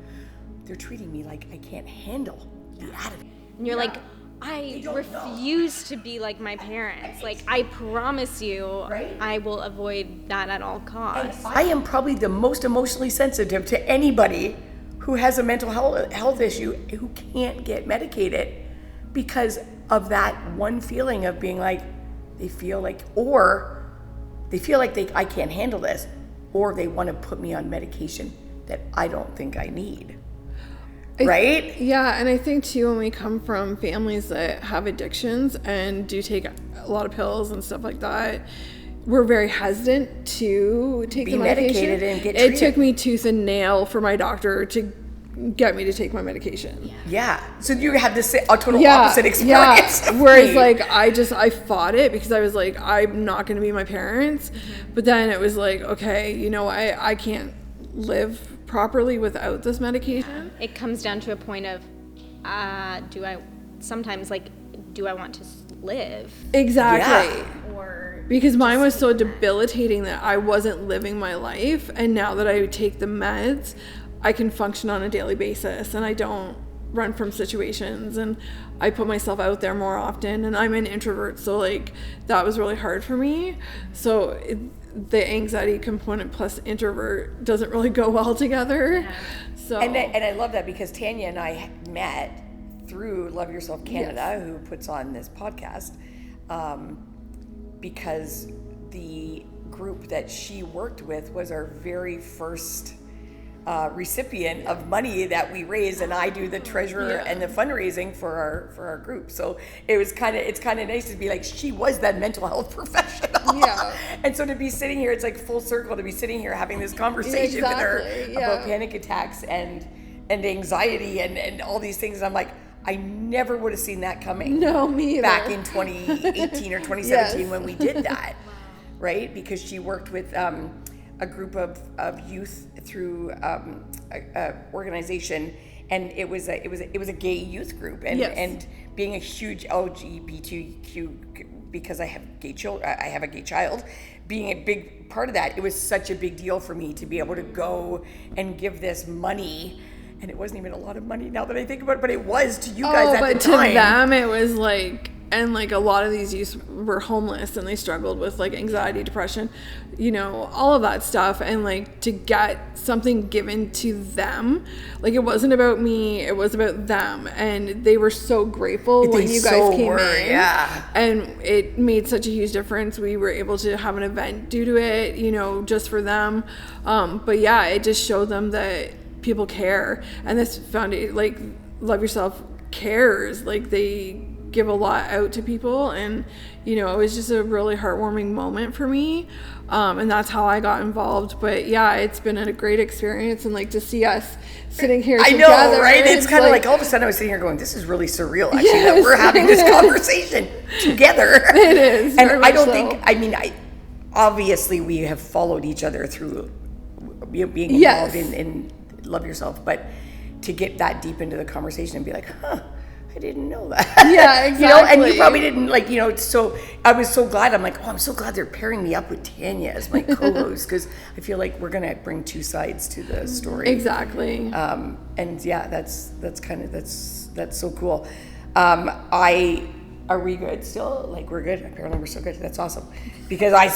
they're treating me like I can't handle the attitude. And you're like, I refuse to be like my parents. Like, I promise you, I will avoid that at all costs. I am probably the most emotionally sensitive to anybody who has a mental health issue who can't get medicated because of that one feeling of being like, they feel like I can't handle this, or they want to put me on medication that I don't think I need. Right? Yeah, and I think too, when we come from families that have addictions and do take a lot of pills and stuff like that, we're very hesitant to take the medication. Medicated and get treated. It took me tooth and nail for my doctor to get me to take my medication. Yeah. So you had this total opposite experience. Yeah. Whereas like I fought it because I was like, I'm not going to be my parents. Mm-hmm. But then it was like, okay, you know, I can't live properly without this medication. It comes down to a point of, do I want to live? Exactly. Yeah. Or because mine was so debilitating that I wasn't living my life, and now that I take the meds, I can function on a daily basis and I don't run from situations and I put myself out there more often, and I'm an introvert, so like that was really hard for me. So the anxiety component plus introvert doesn't really go well together. Yeah. So and I love that because Tanya and I met through Love Yourself Canada, who puts on this podcast, because the group that she worked with was our very first recipient of money that we raised, and I do the treasurer and the fundraising for our group. So it's kind of nice to be like, she was that mental health professional. Yeah. And so to be sitting here, it's like full circle to be sitting here having this conversation with her about panic attacks and anxiety and all these things. And I'm like, I never would have seen that coming. No, me either. Back in 2018 or 2017 when we did that, right? Because she worked with a group of youth through a organization, and it was a gay youth group, and being a huge LGBTQ, because I have a gay child, being a big part of that, it was such a big deal for me to be able to go and give this money. And it wasn't even a lot of money now that I think about it, but it was to you guys at the time. But to them it was like, and like a lot of these youth were homeless and they struggled with like anxiety, depression, you know, all of that stuff. And like to get something given to them, like it wasn't about me, it was about them. And they were so grateful when you guys came in. Yeah. And it made such a huge difference. We were able to have an event due to it, you know, just for them. But yeah, it just showed them that people care, and this foundation, like Love Yourself, cares. Like they give a lot out to people, and you know, it was just a really heartwarming moment for me, and that's how I got involved. But yeah, it's been a great experience, and like to see us sitting here together, I know, right? It's kind of like all of a sudden I was sitting here going, this is really surreal actually, that we're having this conversation together. It is. And I don't think, I mean, obviously we have followed each other through being involved in Love Yourself, but to get that deep into the conversation and be like, I didn't know that. Yeah, exactly. You know, and you probably didn't, like, you know, so I was so glad. I'm like, I'm so glad they're pairing me up with Tanya as my co-host, because I feel like we're gonna bring two sides to the story. Exactly. And yeah, that's so cool. Are we good still? Like, we're good? Apparently we're so good. That's awesome. Because I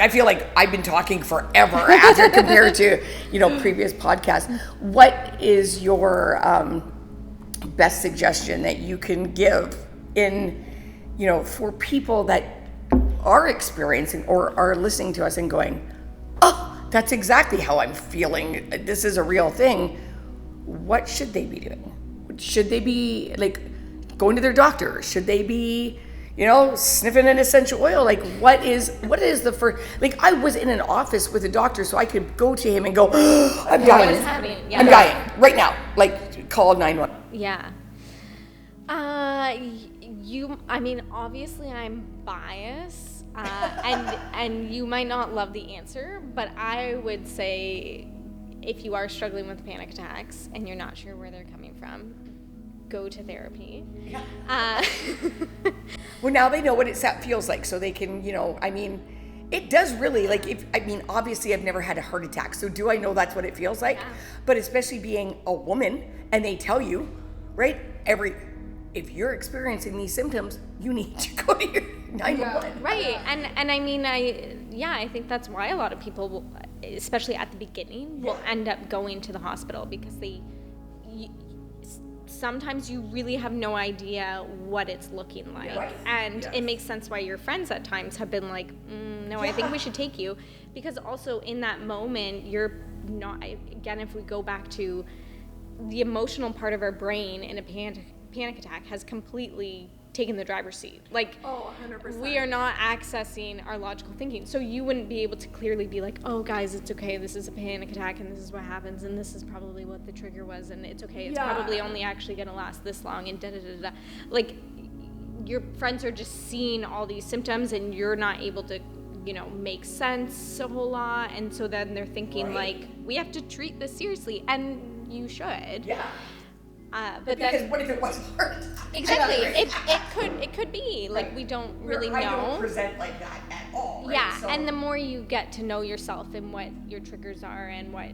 feel like I've been talking forever after compared to, you know, previous podcasts. What is your best suggestion that you can give in, you know, for people that are experiencing or are listening to us and going, oh, that's exactly how I'm feeling. This is a real thing. What should they be doing? Should they be, like, going to their doctor? Should they be, sniffing an essential oil. Like, what is the first, like, I was in an office with a doctor, so I could go to him and go, I'm dying. What is happening? Yeah. I'm dying right now. Like, call 911. Yeah. Obviously I'm biased, and you might not love the answer, but I would say if you are struggling with panic attacks and you're not sure where they're coming from, go to therapy. Yeah. Well, now they know what it feels like, so they can, it does really, like, obviously I've never had a heart attack, so do I know that's what it feels like? Yeah. But especially being a woman, and they tell you, right, if you're experiencing these symptoms, you need to go to your 911. Yeah. Right, I think that's why a lot of people will, especially at the beginning, will end up going to the hospital, because sometimes you really have no idea what it's looking like. Right. And it makes sense why your friends at times have been like, no, I think we should take you. Because also in that moment, you're not, again, if we go back to the emotional part of our brain in a panic attack has completely taken the driver's seat. Like, 100%. We are not accessing our logical thinking. So you wouldn't be able to clearly be like, oh, guys, it's okay. This is a panic attack, and this is what happens, and this is probably what the trigger was, and it's okay. It's probably only actually going to last this long, and da-da-da-da. Like, your friends are just seeing all these symptoms, and you're not able to, make sense a whole lot. And so then they're thinking, like, we have to treat this seriously, and you should. Yeah. But because what if it was heart? Exactly. It could be like, we don't really know. I don't present like that at all. Right? Yeah. So. And the more you get to know yourself and what your triggers are and what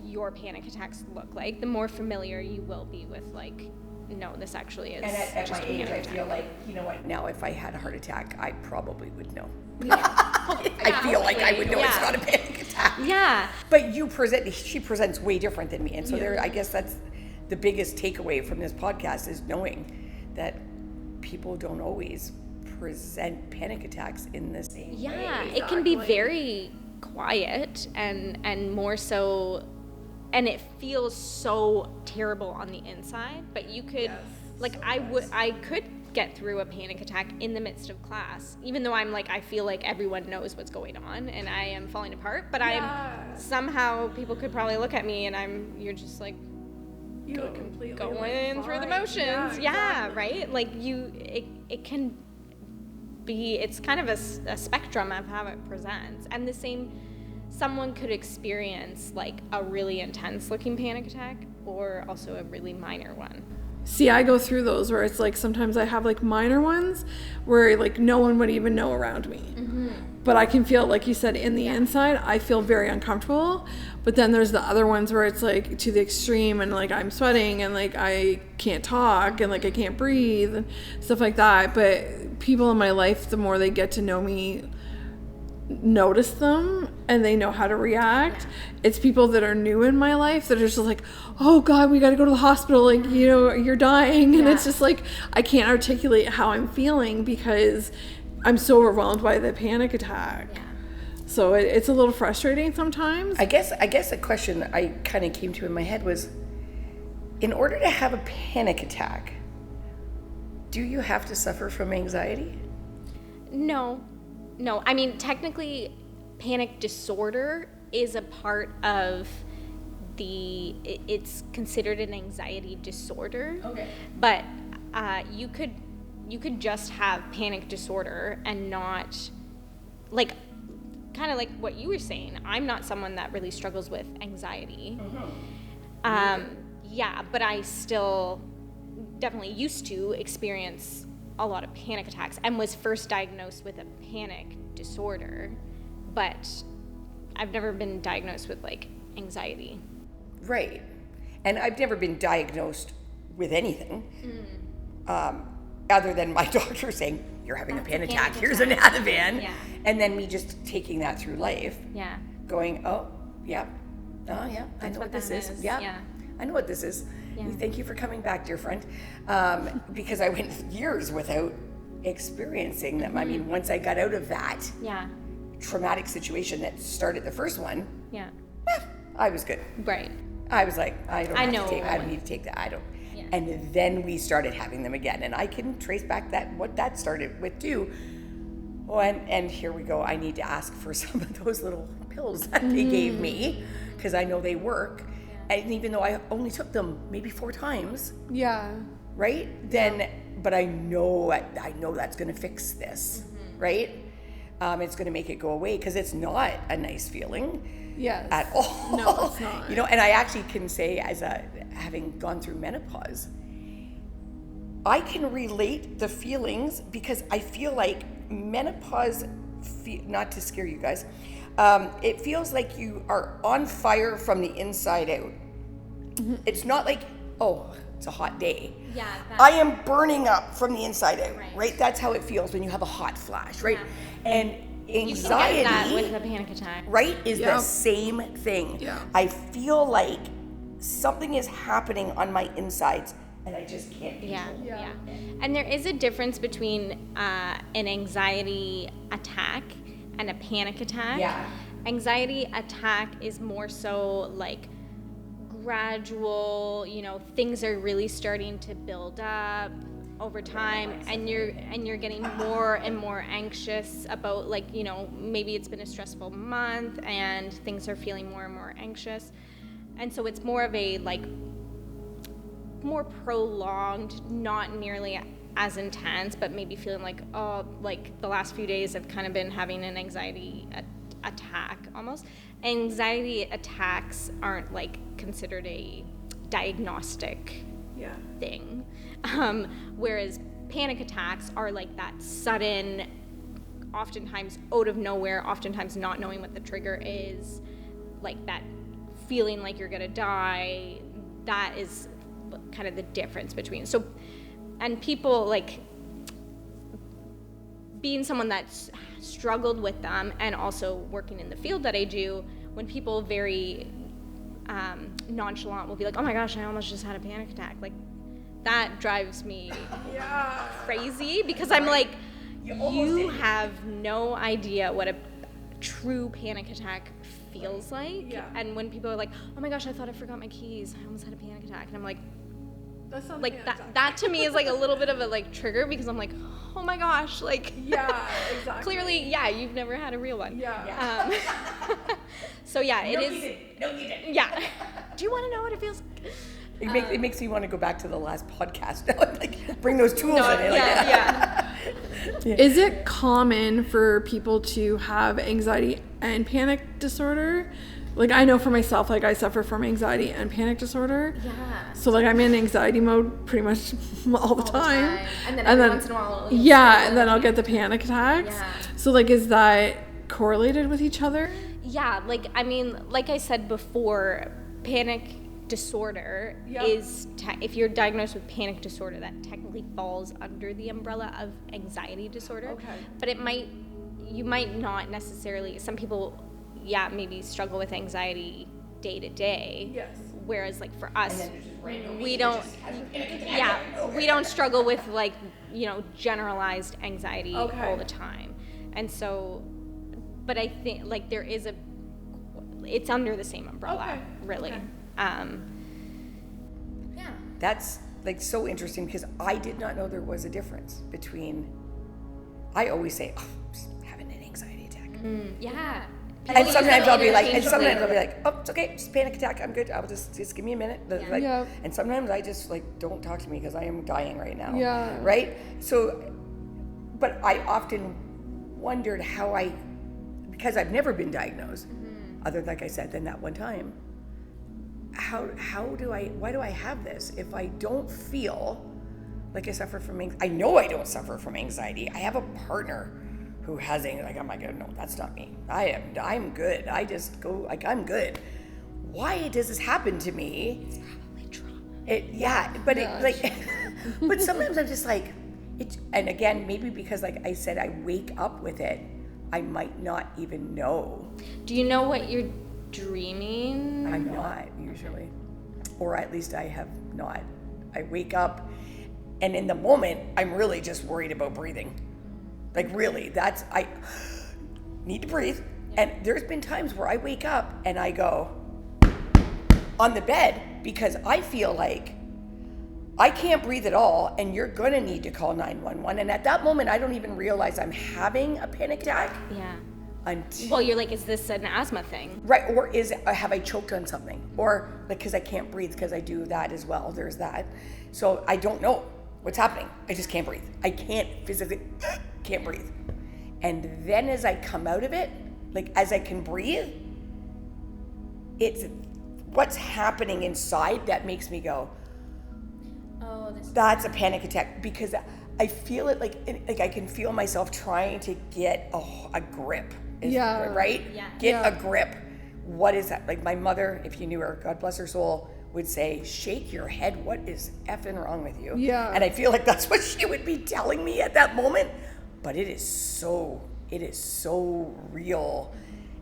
your panic attacks look like, the more familiar you will be with, like, no, this actually is. And at my age, I feel like, you know what? Now, if I had a heart attack, I probably would know. Yeah. I feel like I would know it's not a panic attack. Yeah. But she presents way different than me, and so I guess that's the biggest takeaway from this podcast, is knowing that people don't always present panic attacks in the same way. Yeah, it can be very quiet and more so, and it feels so terrible on the inside, but you could, I could get through a panic attack in the midst of class, even though I'm like, I feel like everyone knows what's going on and I am falling apart, but I'm somehow, people could probably look at me and you're just like, completely going through the motions. Yeah, right? Like, it can be, it's kind of a spectrum of how it presents. And the same, someone could experience like a really intense looking panic attack or also a really minor one. See, I go through those where it's like, sometimes I have like minor ones where like no one would even know around me. Mm-hmm. But I can feel, like you said, in the inside, I feel very uncomfortable. But then there's the other ones where it's like to the extreme and like I'm sweating and like I can't talk and like I can't breathe and stuff like that. But people in my life, the more they get to know me, notice them and they know how to react. It's people that are new in my life that are just like, oh God, we got to go to the hospital, like, you're dying. And it's just like, I can't articulate how I'm feeling because I'm so overwhelmed by the panic attack. So it's a little frustrating sometimes. I guess a question I kind of came to in my head was, in order to have a panic attack, do you have to suffer from anxiety? No. I mean, technically, panic disorder is a part of it's considered an anxiety disorder. Okay. But you could just have panic disorder and not, like, kind of like what you were saying. I'm not someone that really struggles with anxiety. Mm-hmm. But I still definitely used to experience a lot of panic attacks and was first diagnosed with a panic disorder, but I've never been diagnosed with like anxiety. Right. And I've never been diagnosed with anything other than my doctor saying, you're having a panic attack. Here's an Ativan. Yeah. And then me just taking that through life. Yeah. Going, oh, yeah. Oh, yeah. I know what this is. Yeah. I know what this is. Yeah. Thank you for coming back, dear friend. Because I went years without experiencing them. Mm-hmm. I mean, once I got out of that traumatic situation that started the first one, I was good. Right. I was like, I don't need to take that. Yeah. And then we started having them again. And I can trace back what that started with too. Oh, and here we go. I need to ask for some of those little pills that they gave me, because I know they work. And even though I only took them maybe 4 times, Yeah. right? Then, but I know that's going to fix this, right? It's going to make it go away, because it's not a nice feeling Yes. at all. No, it's not. You know, and I actually can say, having gone through menopause, I can relate the feelings, because I feel like menopause, not to scare you guys, it feels like you are on fire from the inside out. It's not like, oh, it's a hot day. Yeah. I am burning up from the inside out, Right. right? That's how it feels when you have a hot flash, right? Yeah. And anxiety, You can get that with a panic attack. right, is Yep. the same thing. Yeah. I feel like something is happening on my insides, and I just can't Yeah, control it. yeah. And there is a difference between an anxiety attack and a panic attack. Yeah. Anxiety attack is more so like gradual, things are really starting to build up over time, and you're getting more and more anxious about, like, maybe it's been a stressful month and things are feeling more and more anxious. And so it's more of a like more prolonged, not nearly as intense, but maybe feeling like, oh, like the last few days I've kind of been having an anxiety attack almost. Anxiety attacks aren't like considered a diagnostic thing, whereas panic attacks are like that sudden, oftentimes out of nowhere, oftentimes not knowing what the trigger is, like that feeling like you're gonna die. That is kind of the difference between. So, and people, like, being someone that's struggled with them and also working in the field that I do, when people very nonchalant will be like, oh my gosh, I almost just had a panic attack, like that drives me crazy, because I'm like, you have no idea what a true panic attack feels like. And when people are like, oh my gosh, I thought I forgot my keys, I almost had a panic attack, and I'm like, like that to me is like a little bit of a like trigger, because I'm like, oh my gosh, like exactly. clearly, you've never had a real one. So No, you didn't. yeah. Do you want to know what it feels like? It makes me want to go back to the last podcast now and like bring those tools in. Is it common for people to have anxiety and panic disorder? Like, I know for myself, like, I suffer from anxiety and panic disorder. Yeah. So, like, I'm in anxiety mode pretty much all the time. And then every once in a while, and then I'll get the panic attacks. Yeah. So, like, is that correlated with each other? Yeah, like, I mean, like I said before, panic disorder is, if you're diagnosed with panic disorder, that technically falls under the umbrella of anxiety disorder. Okay. But you might not necessarily, some people, maybe struggle with anxiety day to day. Yes. Whereas, like, for us, we don't struggle with, like, generalized anxiety all the time. And so, but I think, like, it's under the same umbrella, really. Okay. That's like so interesting, because I did not know there was a difference between. I always say, oh, I'm just having an anxiety attack. Yeah. And sometimes I'll be like, oh, it's okay, just panic attack, I'm good. I'll just give me a minute. Like, and sometimes I just like, don't talk to me because I am dying right now. Yeah. Right. So, but I often wondered because I've never been diagnosed, other like I said, than that one time. Why do I have this if I don't feel like I suffer from anxiety? I know I don't suffer from anxiety. I have a partner who has anxiety. Like, I'm like, no, that's not me. I'm good. I just go, like, I'm good. Why does this happen to me? It's probably trauma. But sometimes I'm just like, and again, maybe because, like I said, I wake up with it, I might not even know. Do you know what you're dreaming? I'm not usually, or at least I have not. I wake up, and in the moment, I'm really just worried about breathing. Like, really, I need to breathe. And there's been times where I wake up and I go on the bed because I feel like I can't breathe at all, and you're going to need to call 911. And at that moment, I don't even realize I'm having a panic attack. Yeah. Well, you're like, is this an asthma thing? Right, or have I choked on something? Or like, because I can't breathe, because I do that as well. There's that. So I don't know what's happening. I just can't breathe. I can't physically, can't breathe. And then as I come out of it, like as I can breathe, it's what's happening inside that makes me go, oh, that's a panic attack, because I feel it like I can feel myself trying to get a grip. Right? Yeah. Get a grip. What is that? Like my mother, if you knew her, God bless her soul, would say, shake your head. What is effing wrong with you? Yeah. And I feel like that's what she would be telling me at that moment. But it is so real.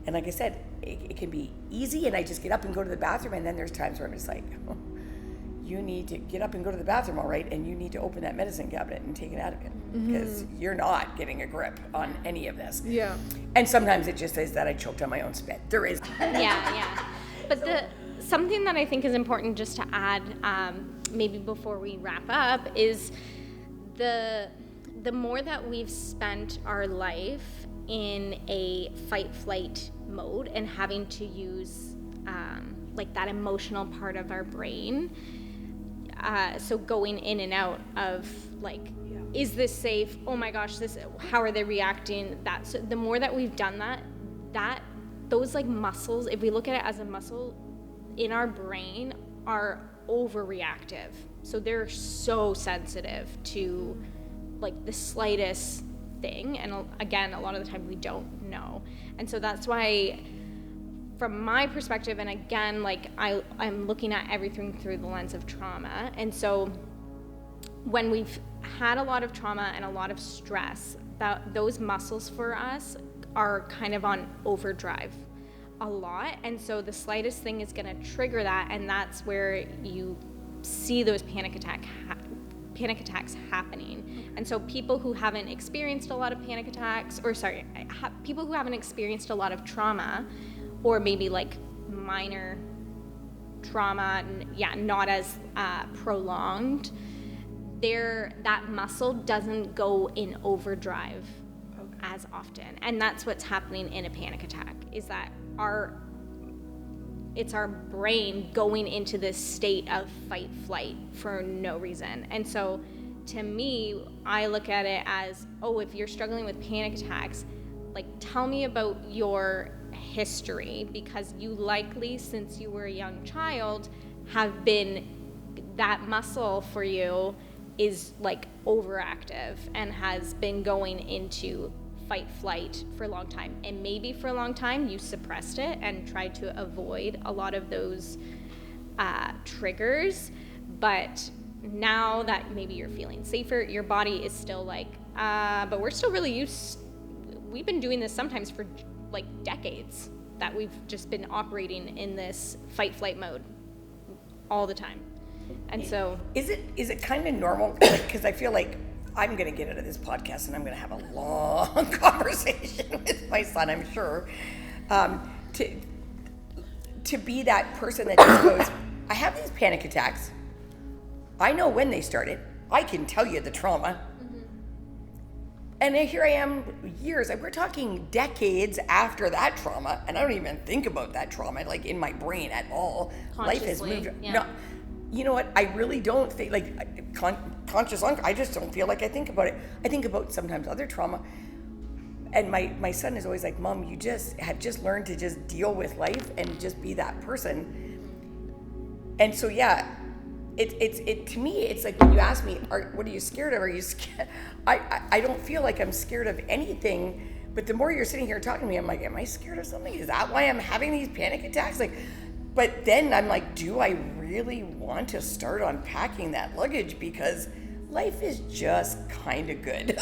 And like I said, it can be easy, and I just get up and go to the bathroom, and then there's times where I'm just like, oh, you need to get up and go to the bathroom, all right, and you need to open that medicine cabinet and take it out of it, because you're not getting a grip on any of this. Yeah. And sometimes it just is that I choked on my own spit. There is. Yeah. But something that I think is important just to add, maybe before we wrap up, is the more that we've spent our life in a fight-flight mode and having to use like that emotional part of our brain, so going in and out of like, is this safe? Oh my gosh, how are they reacting? That, so the more that we've done that those like muscles, if we look at it as a muscle in our brain, are overreactive. So they're so sensitive to like the slightest thing, and again, a lot of the time we don't know. And so that's why, from my perspective, and again, like I'm looking at everything through the lens of trauma. And so when we've had a lot of trauma and a lot of stress, those muscles for us are kind of on overdrive a lot. And so the slightest thing is going to trigger that, and that's where you see those panic attacks happening. And so people who haven't experienced a lot of panic attacks, people who haven't experienced a lot of trauma, or maybe like minor trauma, not as prolonged, that muscle doesn't go in overdrive as often. And that's what's happening in a panic attack, is that it's our brain going into this state of fight flight for no reason. And so to me, I look at it as, if you're struggling with panic attacks, like, tell me about your history, because you likely, since you were a young child, have been, that muscle for you is like overactive and has been going into fight flight for a long time. And maybe for a long time you suppressed it and tried to avoid a lot of those triggers, but now that maybe you're feeling safer, your body is still like, but we're still really we've been doing this sometimes for like decades, that we've just been operating in this fight flight mode all the time. And so is it kind of normal, because I feel like I'm going to get out of this podcast and I'm going to have a long conversation with my son, I'm sure, to be that person that just goes, I have these panic attacks. I know when they started. I can tell you the trauma. Mm-hmm. And here I am years, we're talking decades after that trauma, and I don't even think about that trauma like in my brain at all. Life has moved. Yeah. No, you know what? I really don't think, like, conscious, I just don't feel like I think about it. I think about sometimes other trauma. And my son is always like, Mom, you have just learned to just deal with life and just be that person. And so, yeah, it to me, it's like when you ask me, what are you scared of? Are you scared? I don't feel like I'm scared of anything. But the more you're sitting here talking to me, I'm like, am I scared of something? Is that why I'm having these panic attacks? Like, but then I'm like, do I really want to start unpacking that luggage? Because life is just kind of good.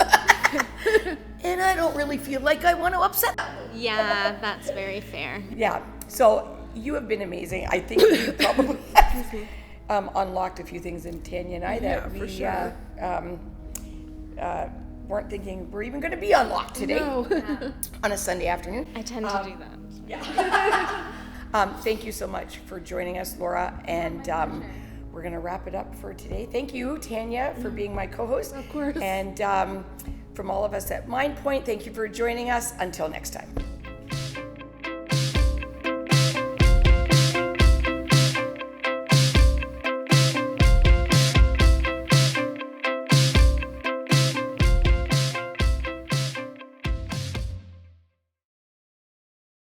And I don't really feel like I want to upset them. Yeah, that's very fair. Yeah. So you have been amazing. I think you probably have unlocked a few things in Tanya and I that we weren't thinking were even going to be unlocked today. No. On a Sunday afternoon. I tend to do that. Yeah. Thank you so much for joining us, Laura. And we're we're gonna wrap it up for today. Thank you, Tanya, for being my co-host. Of course. And from all of us at Mind Point, thank you for joining us. Until next time.